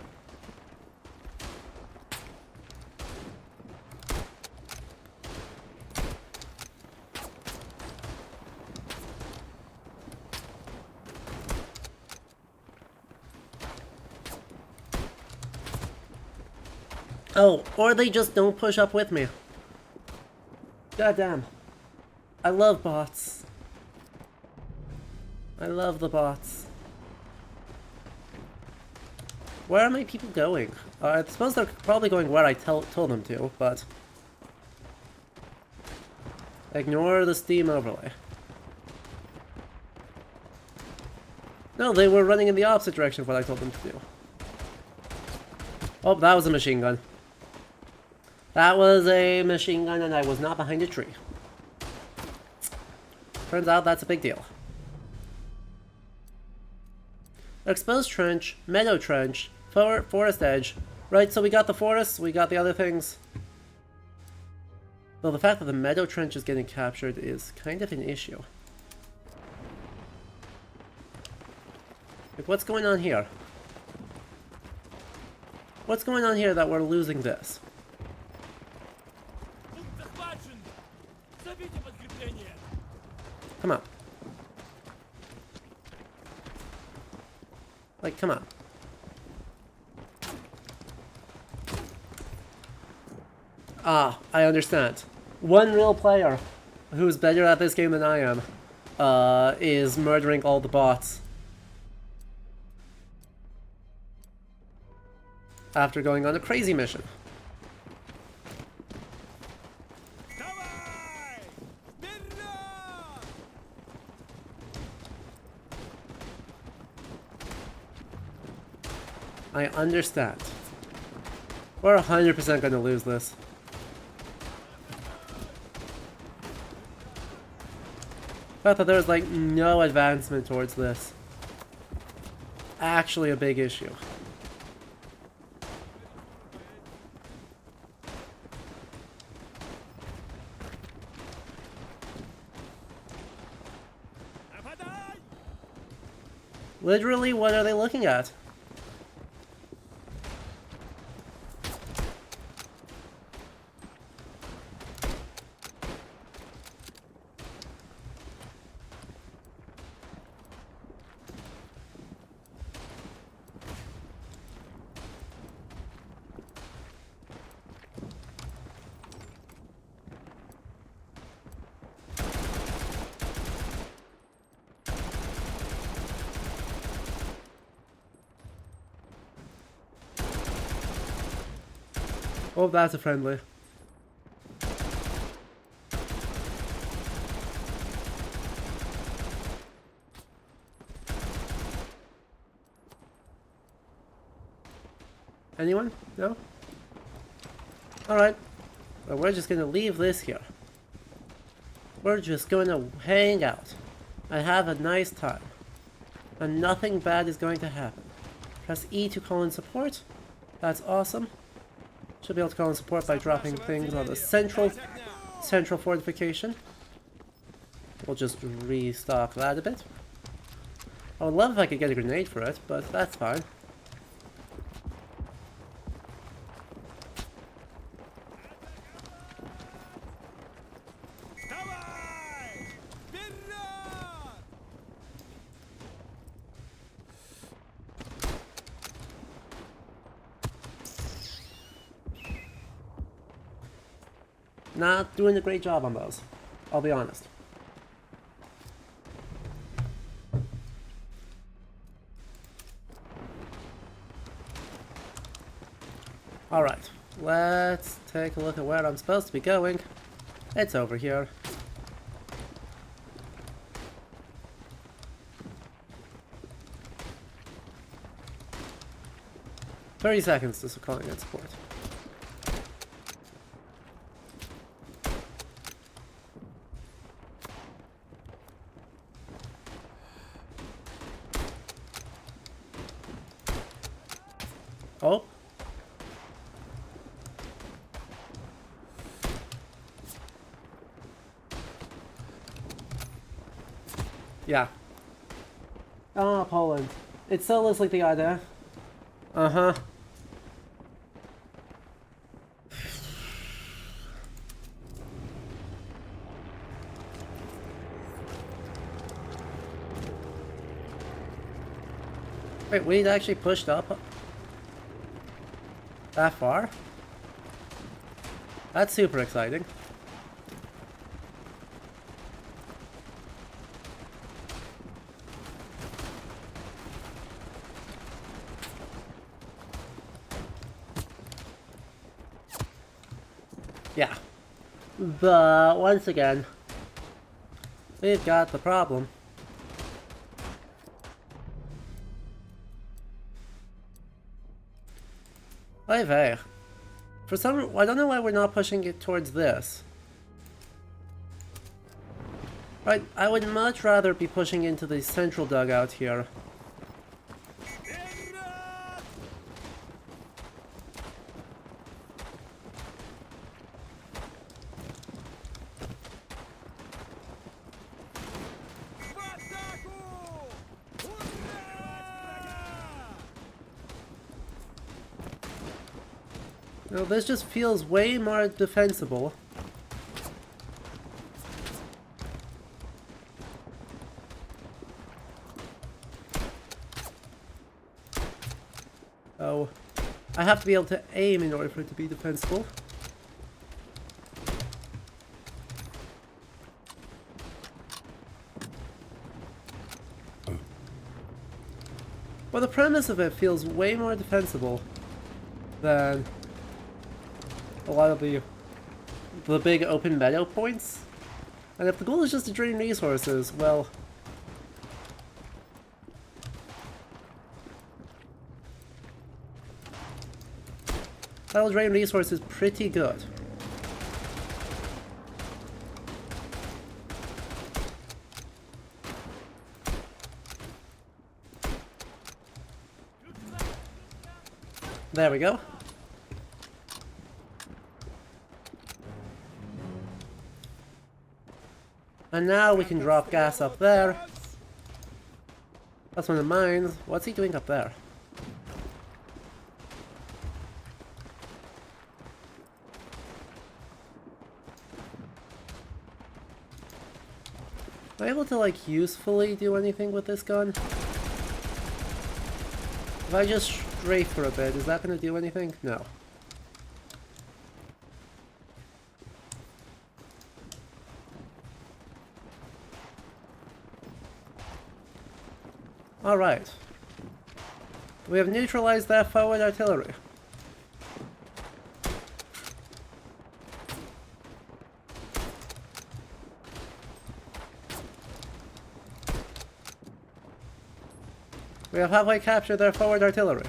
Oh, or they just don't push up with me. Goddamn. I love bots. I love the bots. Where are my people going? I suppose they're probably going where I told them to, but... Ignore the Steam overlay. No, they were running in the opposite direction of what I told them to do. Oh, that was a machine gun. That was a machine gun and I was not behind a tree. Turns out that's a big deal. Exposed trench, meadow trench, forest edge. Right, so we got the forest, we got the other things. Though the fact that the meadow trench is getting captured is kind of an issue. Like, what's going on here? What's going on here that we're losing this? Come on. Like, come on. Ah, I understand. One real player who's better at this game than I am is murdering all the bots. After going on a crazy mission. I understand. We're 100% gonna lose this. I thought there was like no advancement towards this. Actually a big issue. Literally, what are they looking at? Oh, that's a friendly. Anyone? No? Alright. Well, we're just gonna leave this here. We're just gonna hang out and have a nice time. And nothing bad is going to happen. Press E to call in support. That's awesome. Should be able to call in support by dropping things on the central fortification. We'll just restock that a bit. I would love if I could get a grenade for it, but that's fine. Not doing a great job on those, I'll be honest. Alright, let's take a look at where I'm supposed to be going. It's over here. "30 seconds to calling in support." Oh. Yeah. Oh, Poland. It still looks like the idea. Uh-huh. Wait, we'd actually pushed up that far? That's super exciting. Yeah. But once again, we've got the problem. Oy vey. For some, I don't know why we're not pushing it towards this. Right, I would much rather be pushing into the central dugout here. No, this just feels way more defensible. Oh, I have to be able to aim in order for it to be defensible. Well, the premise of it feels way more defensible than a lot of the big open meadow points. And if the goal is just to drain resources, well, that'll drain resources pretty good. There we go. And now we can drop gas up there. That's one of mine. What's he doing up there? Am I able to, like, usefully do anything with this gun? If I just strafe for a bit, is that going to do anything? No. Alright. We have neutralized that forward artillery. We have halfway captured their forward artillery.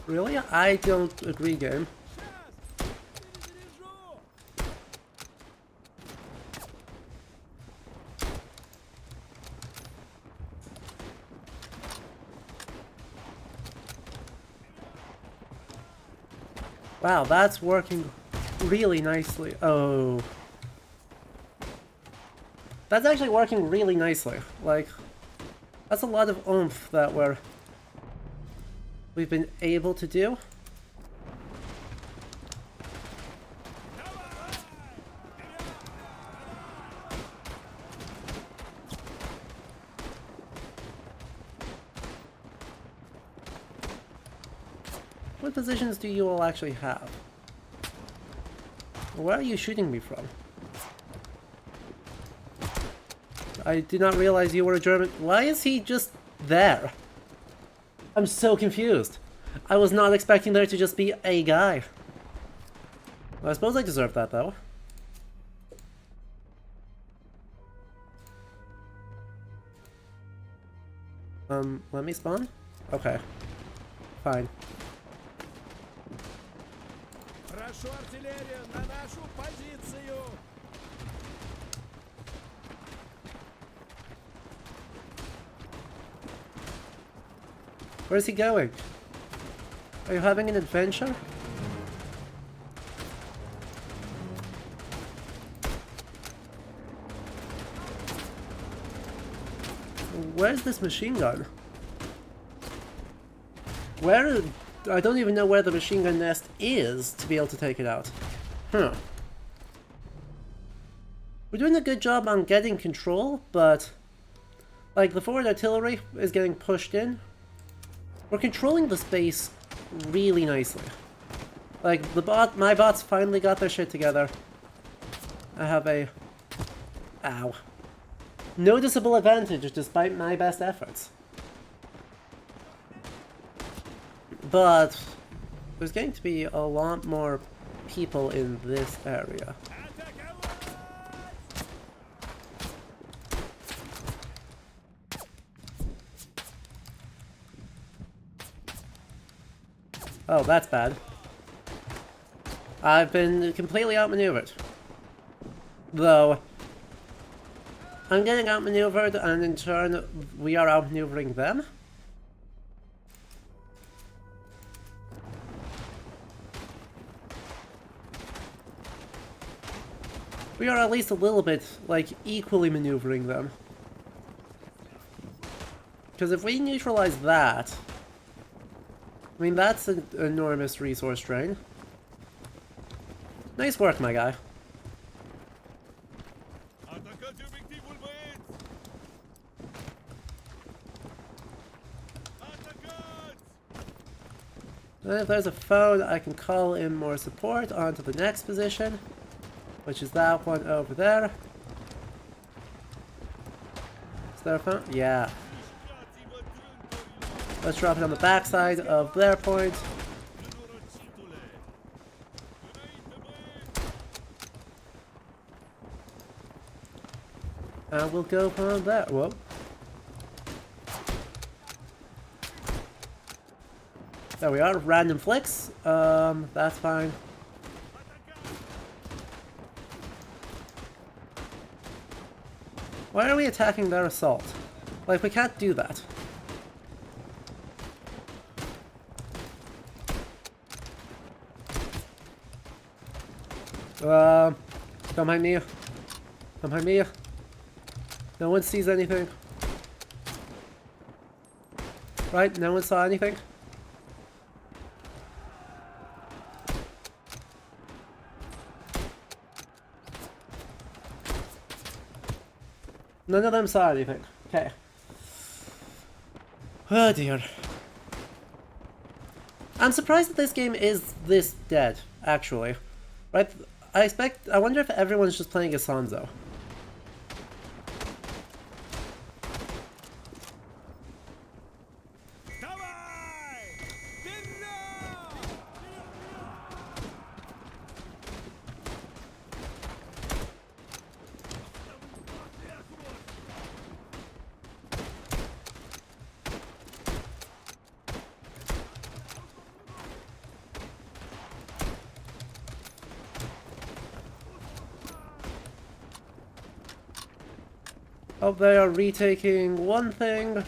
Really? I don't agree, game. Wow, that's working really nicely. Oh. That's actually working really nicely. Like, that's a lot of oomph that we've been able to do. What positions do you all actually have? Where are you shooting me from? I did not realize you were a German. Why is he just there? I'm so confused. I was not expecting there to just be a guy. Well, I suppose I deserve that, though. Let me spawn? Okay. Fine. Where's he going? Are you having an adventure? Where's this machine gun? Where? I don't even know where the machine gun nest is to be able to take it out. Huh. We're doing a good job on getting control, but like the forward artillery is getting pushed in. We're controlling the space really nicely. Like my bots finally got their shit together. I have a noticeable advantage despite my best efforts. But there's going to be a lot more people in this area. Oh, that's bad. I've been completely outmaneuvered. Though, I'm getting outmaneuvered, and in turn, we are outmaneuvering them. We are at least a little bit, like, equally maneuvering them. Because if we neutralize that, I mean, that's an enormous resource drain. Nice work, my guy. And if there's a phone, I can call in more support onto the next position, which is that one over there. Is there a phone? Yeah. Let's drop it on the backside of their point. And we'll go from there. Whoa. There we are. Random flicks. That's fine. Why are we attacking their assault? Like, we can't do that. Come behind me. Come behind me. No one sees anything. Right? No one saw anything? None of them saw anything. Okay. Oh dear. I'm surprised that this game is this dead, actually. Right? I wonder if everyone's just playing as Sanzo. Oh, they are retaking one thing.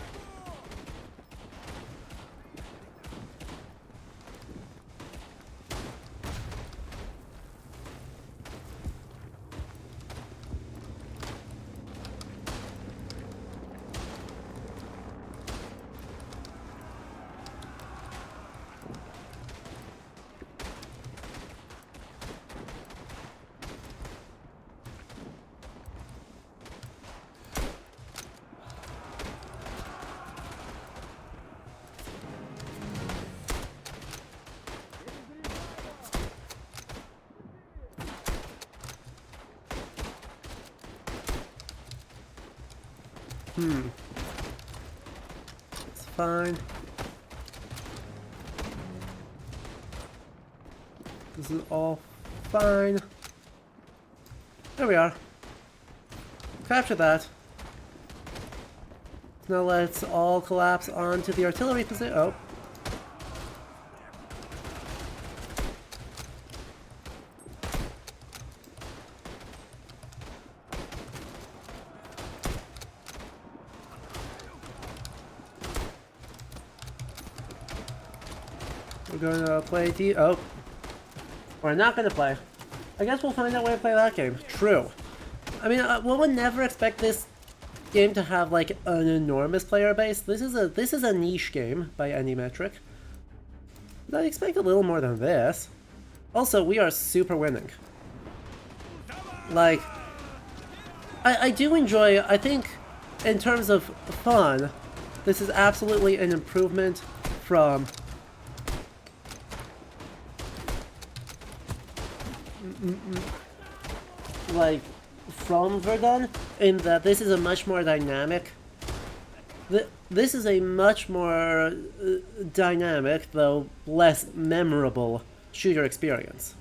It's fine. This is all fine. There we are. Capture that. Now let's all collapse onto the artillery position. Oh. We're gonna play oh. We're not gonna play. I guess we'll find out where to play that game. True. I mean, one would never expect this game to have like an enormous player base. This is a niche game by any metric. I expect a little more than this. Also, we are super winning. Like, I do enjoy. I think, in terms of fun, this is absolutely an improvement from. Like, from Verdun, in that this is a much more dynamic. This is a much more dynamic, though less memorable, shooter experience.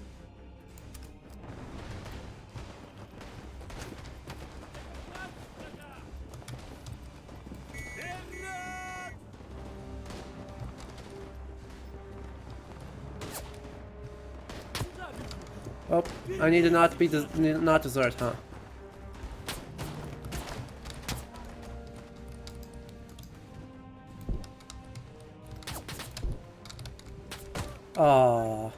Oh, I need to not desert, huh? Oh.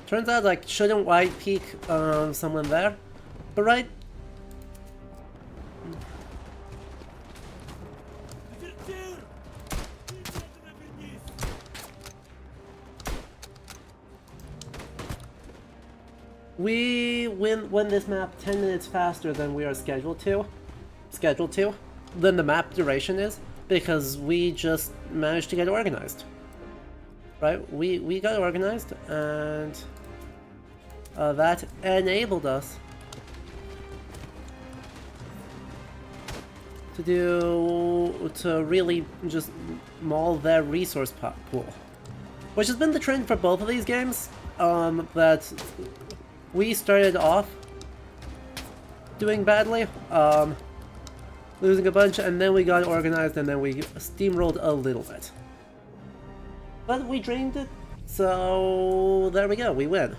Turns out, like, shouldn't white peek someone there? But right. We win this map 10 minutes faster than we are scheduled to, than the map duration is, because we just managed to get organized. Right? We got organized, and that enabled us to really just maul their resource pool, which has been the trend for both of these games. That we started off doing badly, losing a bunch, and then we got organized, and then we steamrolled a little bit. But we drained it, so there we go, we win.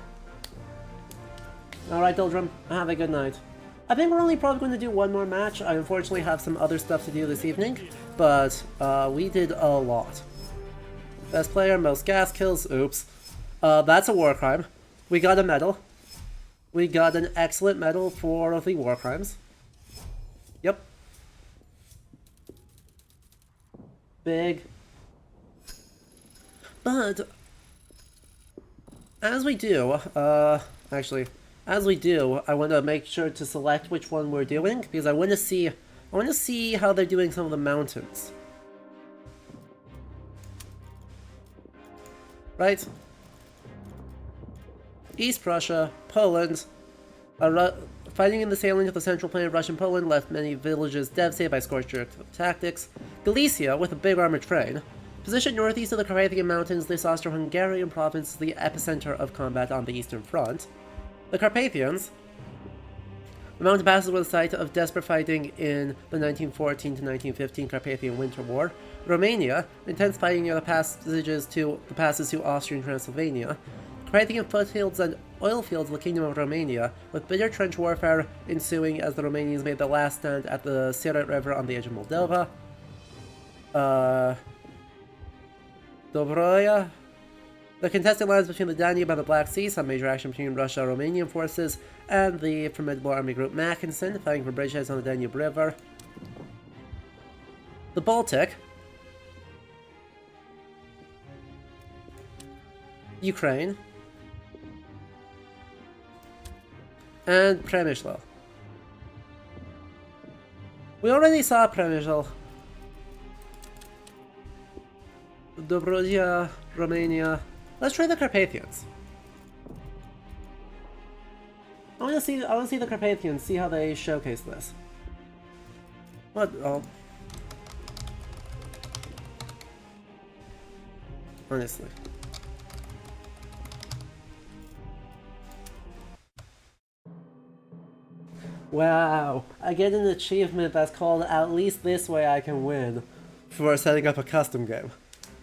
Alright, Doldrum, have a good night. I think we're only probably going to do one more match. I unfortunately have some other stuff to do this evening, but we did a lot. Best player, most gas kills, oops. That's a war crime. We got a medal. We got an excellent medal for the war crimes. Yep. Big. But as we do, actually, as we do, I want to make sure to select which one we're doing because I want to see how they're doing some of the mountains. Right? East Prussia, Poland, fighting in the salient of the central plain of Russian Poland left many villages devastated by scorched earth tactics. Galicia, with a big armored train, positioned northeast of the Carpathian Mountains, this Austro-Hungarian province is the epicenter of combat on the Eastern Front. The Carpathians, the mountain passes were the site of desperate fighting in the 1914 to 1915 Carpathian Winter War. Romania, intense fighting near the passes to Austrian Transylvania. Carpathian foothills and oil fields of the Kingdom of Romania, with bitter trench warfare ensuing as the Romanians made the last stand at the Siret River on the edge of Moldova. Dobroya. The contested lines between the Danube and the Black Sea saw major action between Russia and Romanian forces, and the formidable army group Mackinson fighting for bridgeheads on the Danube River. The Baltic. Ukraine. And Przemysl. We already saw Przemysl. Dobrodia, Romania. Let's try the Carpathians. I want to see the Carpathians, see how they showcase this. What? Oh. Honestly. Wow, I get an achievement that's called "At least this way I can win" for setting up a custom game.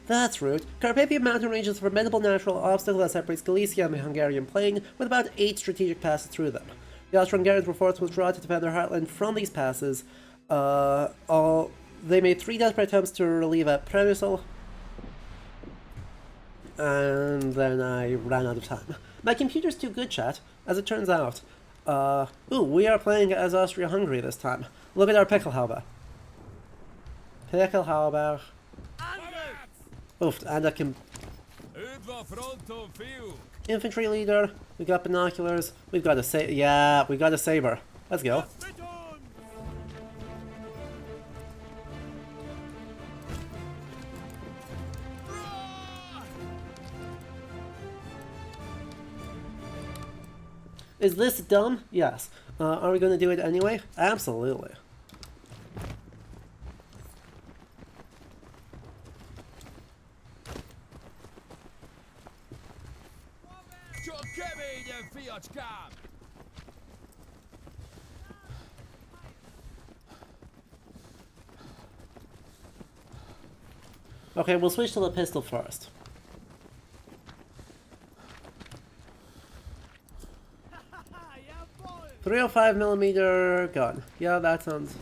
That's rude. Carpathian mountain range is a formidable natural obstacle that separates Galicia and the Hungarian plain, with about 8 strategic passes through them. The Austro-Hungarians were forced to withdraw to defend their heartland from these passes. They made 3 desperate attempts to relieve at Przemysl, and then I ran out of time. My computer's too good, chat, as it turns out. Ooh, we are playing as Austria-Hungary this time. Look at our Pickelhaube. Pickelhaube. Oof, and I can... Infantry leader, we got binoculars, we've got a yeah, we got a saber. Let's go. Is this dumb? Yes. Are we going to do it anyway? Absolutely. Okay, we'll switch to the pistol first. .305mm gun. Yeah, that sounds...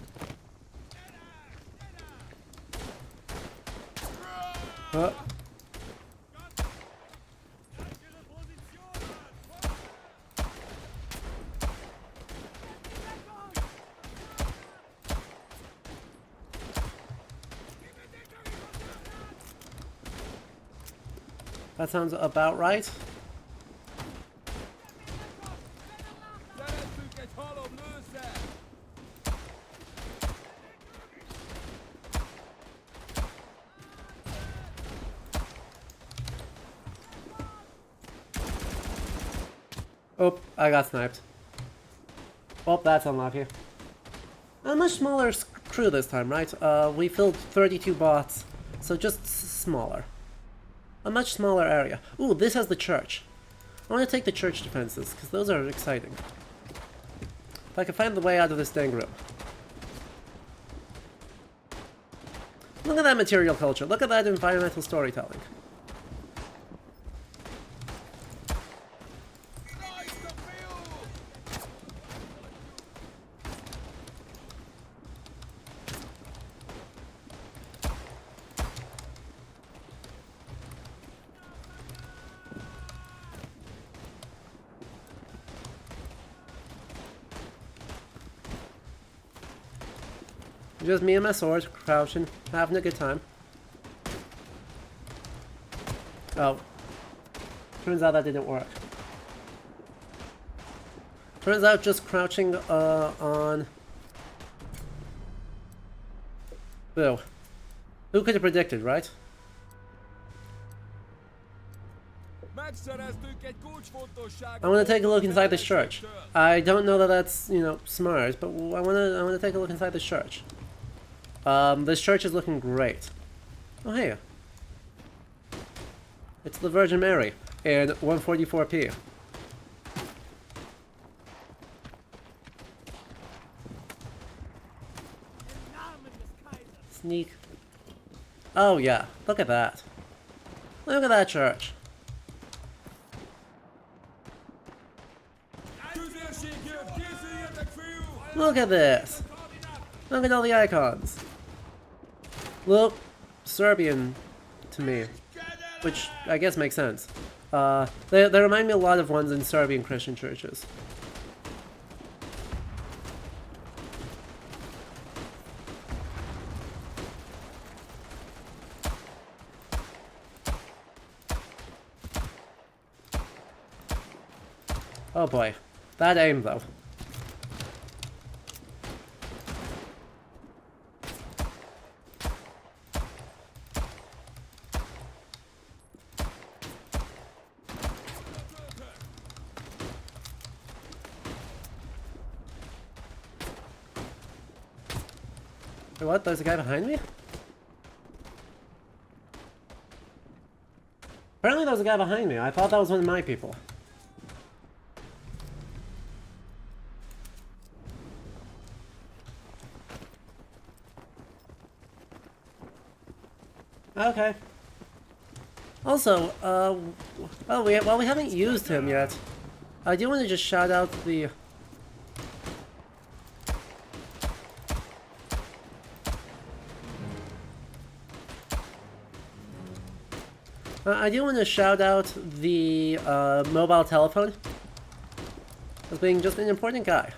That sounds about right. Oh, I got sniped. Well, that's unlucky. A much smaller crew this time, right? We filled 32 bots, so just smaller. A much smaller area. Ooh, this has the church. I want to take the church defenses, because those are exciting. If I can find the way out of this dang room. Look at that material culture. Look at that environmental storytelling. Just me and my sword, crouching, having a good time. Oh. Turns out that didn't work. Turns out just crouching on... Boo. Who could have predicted, right? I want to take a look inside this church. I don't know that that's, you know, smart, but I want to take a look inside this church. This church is looking great. Oh, hey. It's the Virgin Mary in 144p. Sneak. Oh, yeah. Look at that. Look at that church. Look at this. Look at all the icons. Look Serbian to me, which I guess makes sense. They remind me a lot of ones in Serbian Christian churches. Oh boy, that aim though. Wait, what? There's a guy behind me? Apparently there's a guy behind me. I thought that was one of my people. Okay. Also, well, we haven't used him yet. I do want to just shout out the... I do want to shout out the mobile telephone as being just an important guy.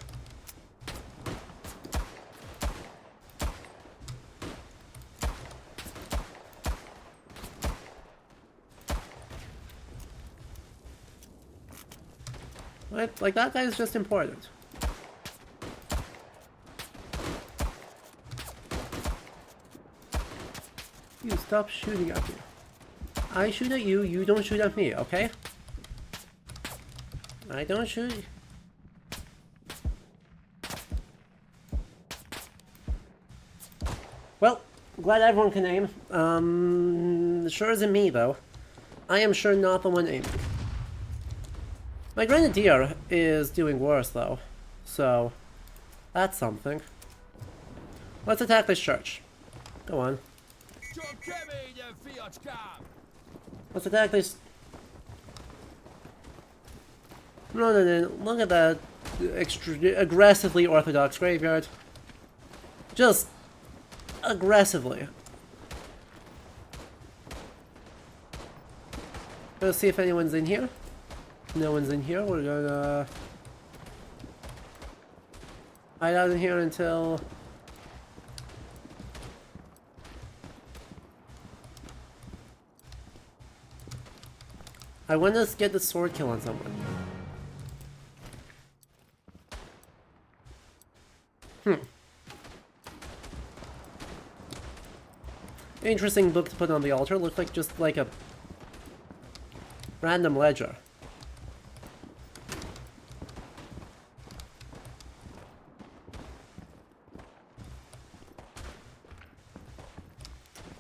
Right? Like, that guy is just important. You stop shooting at me. I shoot at you, you don't shoot at me, okay? I don't shoot... Well, glad everyone can aim. Sure isn't me, though. I am sure not the one aiming. My Grenadier is doing worse, though. So, that's something. Let's attack this church. Go on. Let's attack this... No. Look at that aggressively Orthodox graveyard. Just... aggressively. Let's see if anyone's in here. No one's in here. We're gonna... hide out in here until... I want to get the sword kill on someone. Interesting book to put on the altar. Looks like just like a random ledger.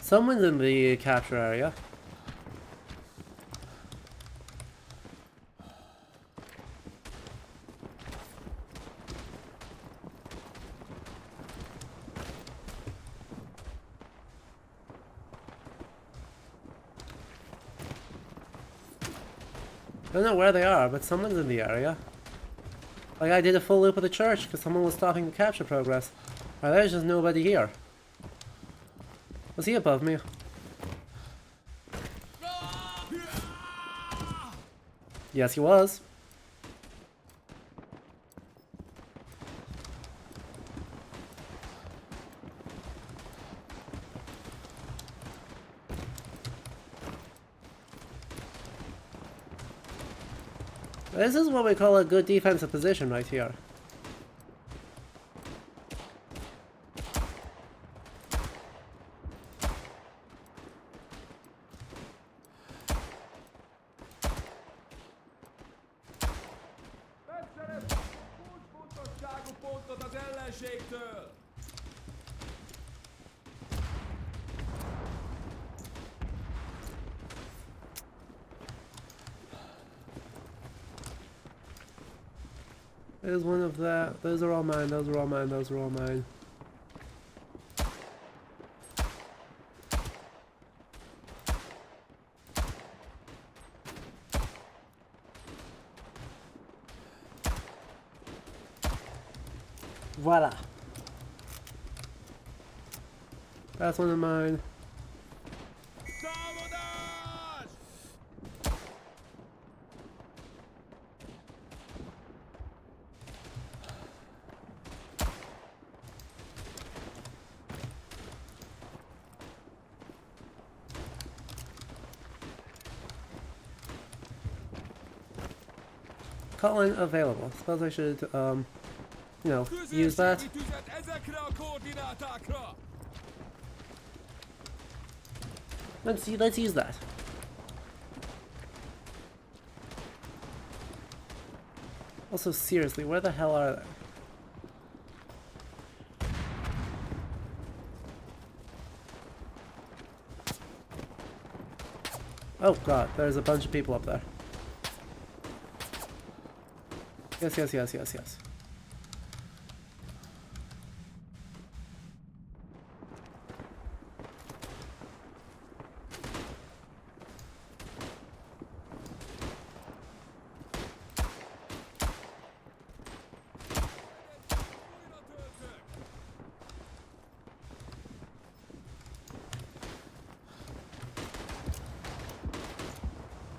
Someone's in the capture area. I don't know where they are, but someone's in the area. Like, I did a full loop of the church because someone was stopping the capture progress. Or there's just nobody here. Was he above me? Yes, he was. This is what we call a good defensive position right here. There's one of that. Those are all mine, those are all mine, those are all mine. Voila. That's one of mine. Call-in available. Suppose I should, you know, use that. Let's use that. Also, seriously, where the hell are they? Oh god, there's a bunch of people up there. Yes, yes, yes, yes, yes.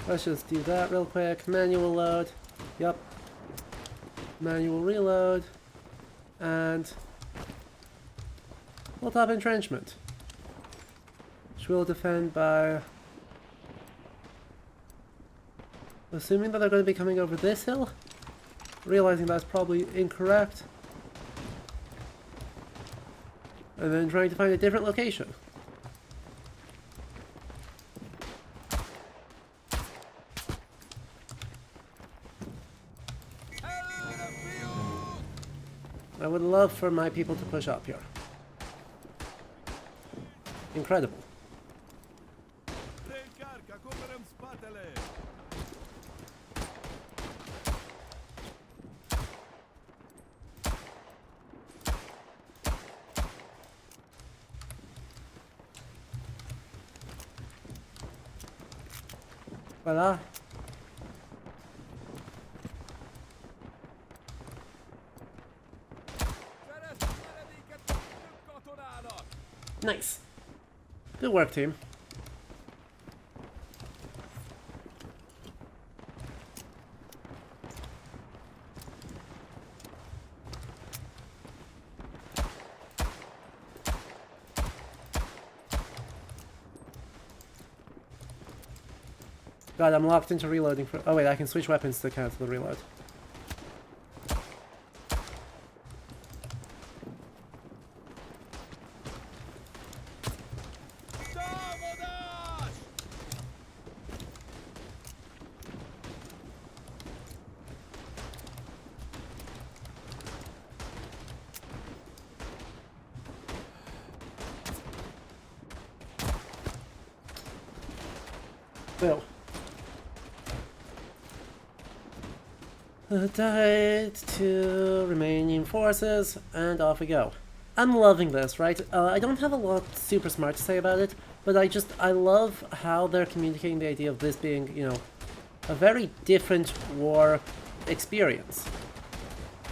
Let's just do that real quick. Manual load. Yep. Manual reload. And hilltop entrenchment, which will defend by assuming that they're going to be coming over this hill, realizing that's probably incorrect, and then trying to find a different location. I would love for my people to push up here. Incredible. Voila. Nice. Good work, team. God, I'm locked into reloading for— oh wait, I can switch weapons to cancel the reload. Bill. Died to remaining forces, and off we go. I'm loving this, right? I don't have a lot super smart to say about it, but I love how they're communicating the idea of this being, you know, a very different war experience.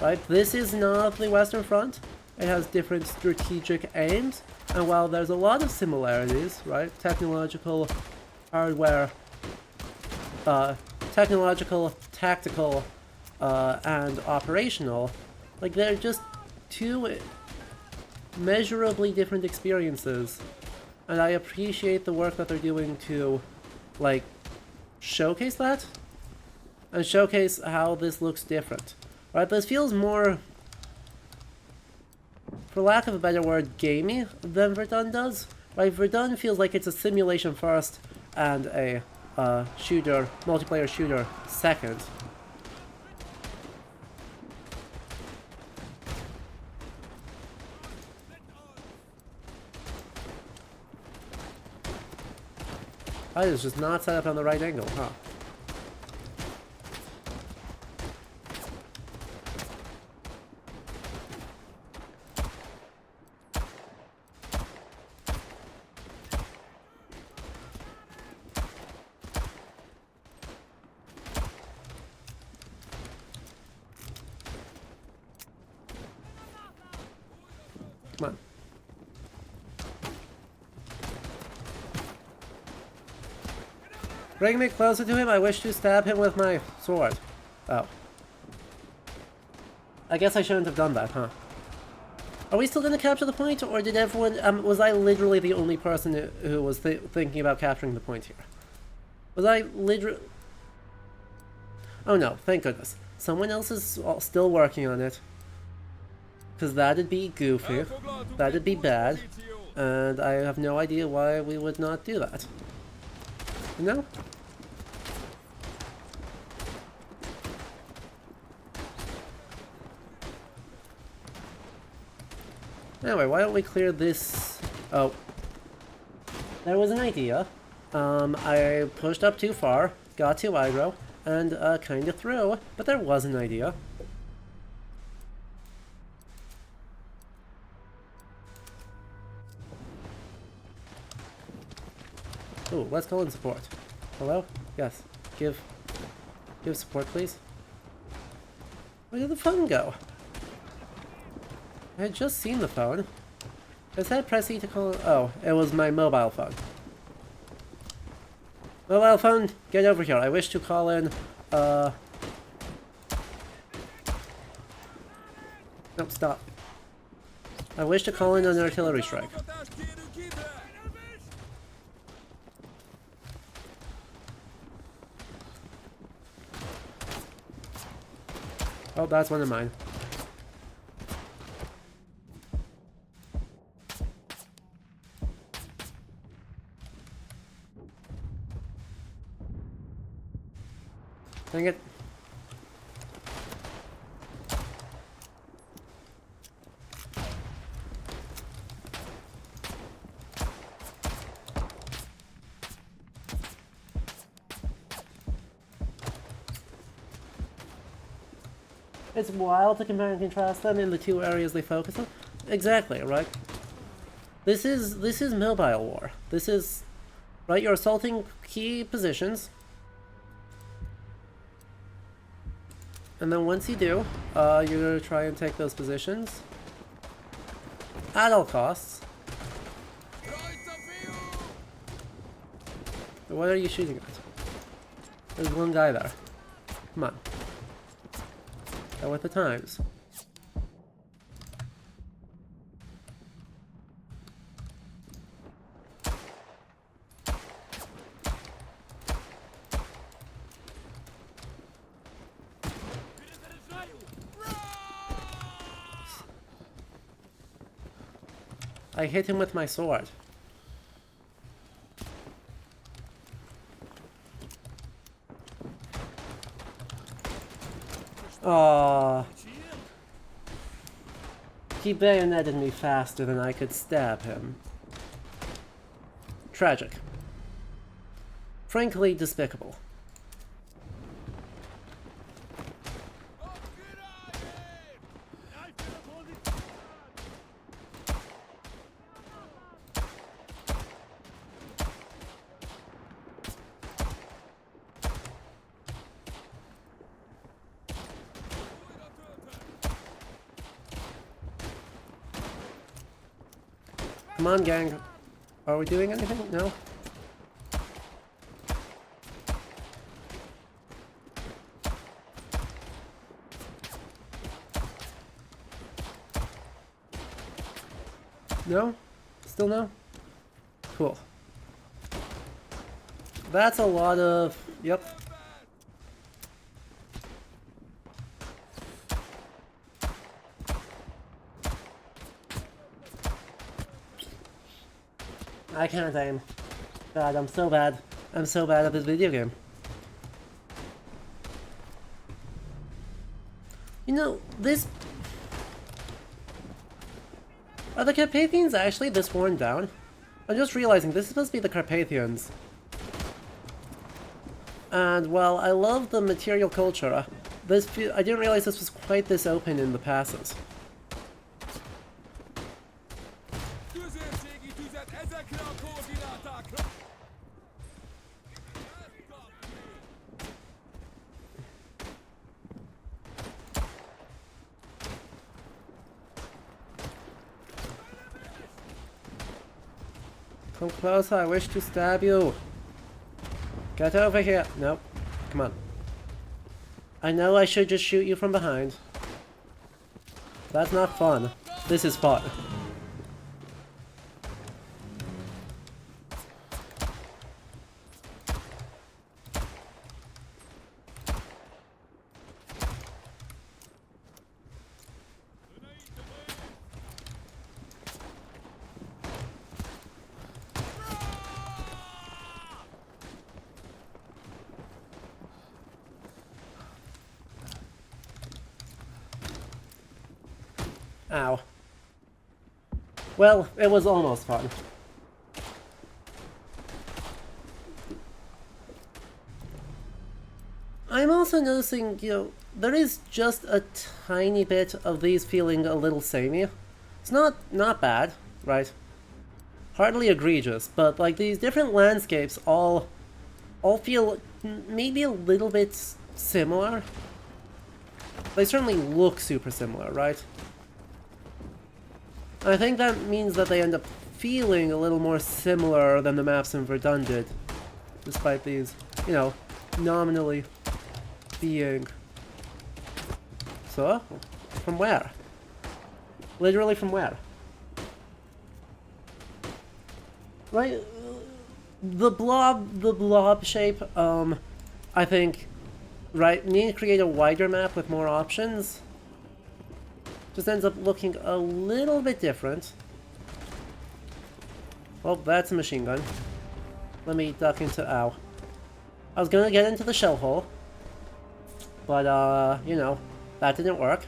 Right? This is not the Western Front. It has different strategic aims, and while there's a lot of similarities, right? Technological, hardware, technological, tactical, and operational, like they're just two measurably different experiences, and I appreciate the work that they're doing to, like, showcase that. and showcase how this looks different. Right, this feels more, for lack of a better word, gamey than Verdun does. Right, Verdun feels like it's a simulation first and a multiplayer shooter second. I was just not set up on the right angle, huh? Come on. Bring me closer to him. I wish to stab him with my sword. Oh. I guess I shouldn't have done that, huh? Are we still going to capture the point, or did everyone... was I literally the only person who was thinking about capturing the point here? Was I literally... Oh no, thank goodness. Someone else is still working on it. Because that'd be goofy. That'd be bad. And I have no idea why we would not do that. No? Anyway, why don't we clear this... Oh. There was an idea. I pushed up too far, got too aggro, and kinda threw, but there was an idea. Ooh, let's call in support. Hello? Yes. Give support, please. Where did the phone go? I had just seen the phone. I said press E to call... Oh, it was my mobile phone. Mobile phone, get over here. I wish to call in, Nope, stop. I wish to call in an artillery strike. Oh, that's one of mine. Dang it. It's wild to compare and contrast them in the two areas they focus on. Exactly, right? This is mobile war. This is, right, you're assaulting key positions. And then once you do, you're gonna try and take those positions at all costs. What are you shooting at? There's one guy there. Come on. Go with the times. I hit him with my sword. Aww. He bayoneted me faster than I could stab him. Tragic. Frankly, despicable. Come on, gang. Are we doing anything? No? No? Still no? Cool. That's a lot of... Yep. I can't aim. God, I'm so bad. I'm so bad at this video game. You know, this... Are the Carpathians actually this worn down? I'm just realizing this is supposed to be the Carpathians. And while I love the material culture, I didn't realize this was quite this open in the passes. Come closer, I wish to stab you. Get over here. Nope. Come on. I know I should just shoot you from behind. That's not fun. This is fun. Ow. Well, it was almost fun. I'm also noticing, you know, there is just a tiny bit of these feeling a little samey. It's not bad, right? Hardly egregious, but like these different landscapes all feel maybe a little bit similar. They certainly look super similar, right? I think that means that they end up feeling a little more similar than the maps in Verdun did, despite these, you know, nominally being... So? From where? Literally from where? Right? The blob shape, I think, right, need to create a wider map with more options. Just ends up looking a little bit different. Oh, that's a machine gun. Let me duck into... Ow. I was gonna get into the shell hole. But, you know, that didn't work.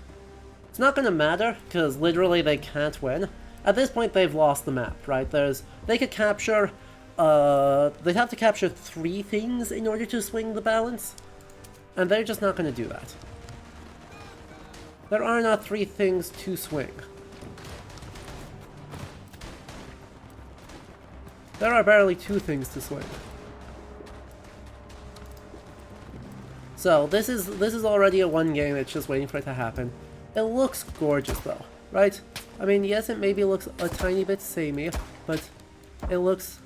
It's not gonna matter, because literally they can't win. At this point, they've lost the map, right? They could capture... they'd have to capture 3 things in order to swing the balance. And they're just not gonna do that. There are not 3 things to swing. There are barely 2 things to swing. So this is already a 1 game, it's just waiting for it to happen. It looks gorgeous though, right? I mean, yes, it maybe looks a tiny bit samey, but it looks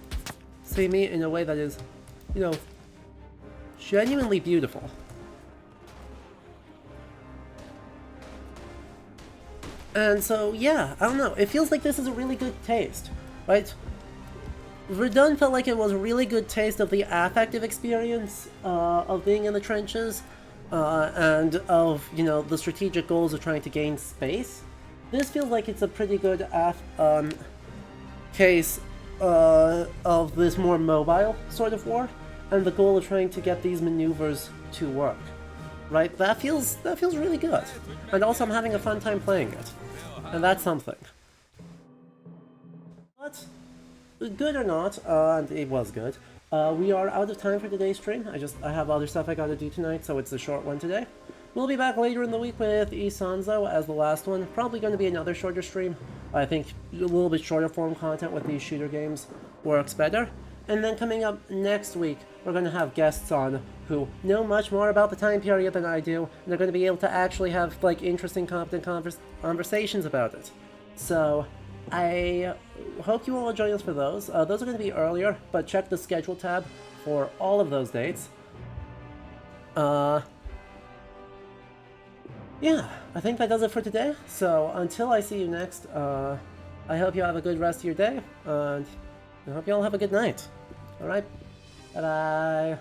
samey in a way that is, you know, genuinely beautiful. And so, yeah, I don't know, it feels like this is a really good taste, right? Verdun felt like it was a really good taste of the affective experience of being in the trenches and of, you know, the strategic goals of trying to gain space. This feels like it's a pretty good case of this more mobile sort of war and the goal of trying to get these maneuvers to work. Right? That feels really good. And also I'm having a fun time playing it. And that's something. But, good or not, and it was good, we are out of time for today's stream. I have other stuff I gotta do tonight, so it's a short one today. We'll be back later in the week with Isanzo as the last one. Probably going to be another shorter stream. I think a little bit shorter form content with these shooter games works better. And then coming up next week, we're going to have guests on who know much more about the time period than I do, and they're going to be able to actually have, like, interesting, competent conversations about it. So, I hope you all will join us for those. Those are going to be earlier, but check the schedule tab for all of those dates. Yeah, I think that does it for today. So, until I see you next, I hope you have a good rest of your day, and I hope you all have a good night. Alright? Bye-bye.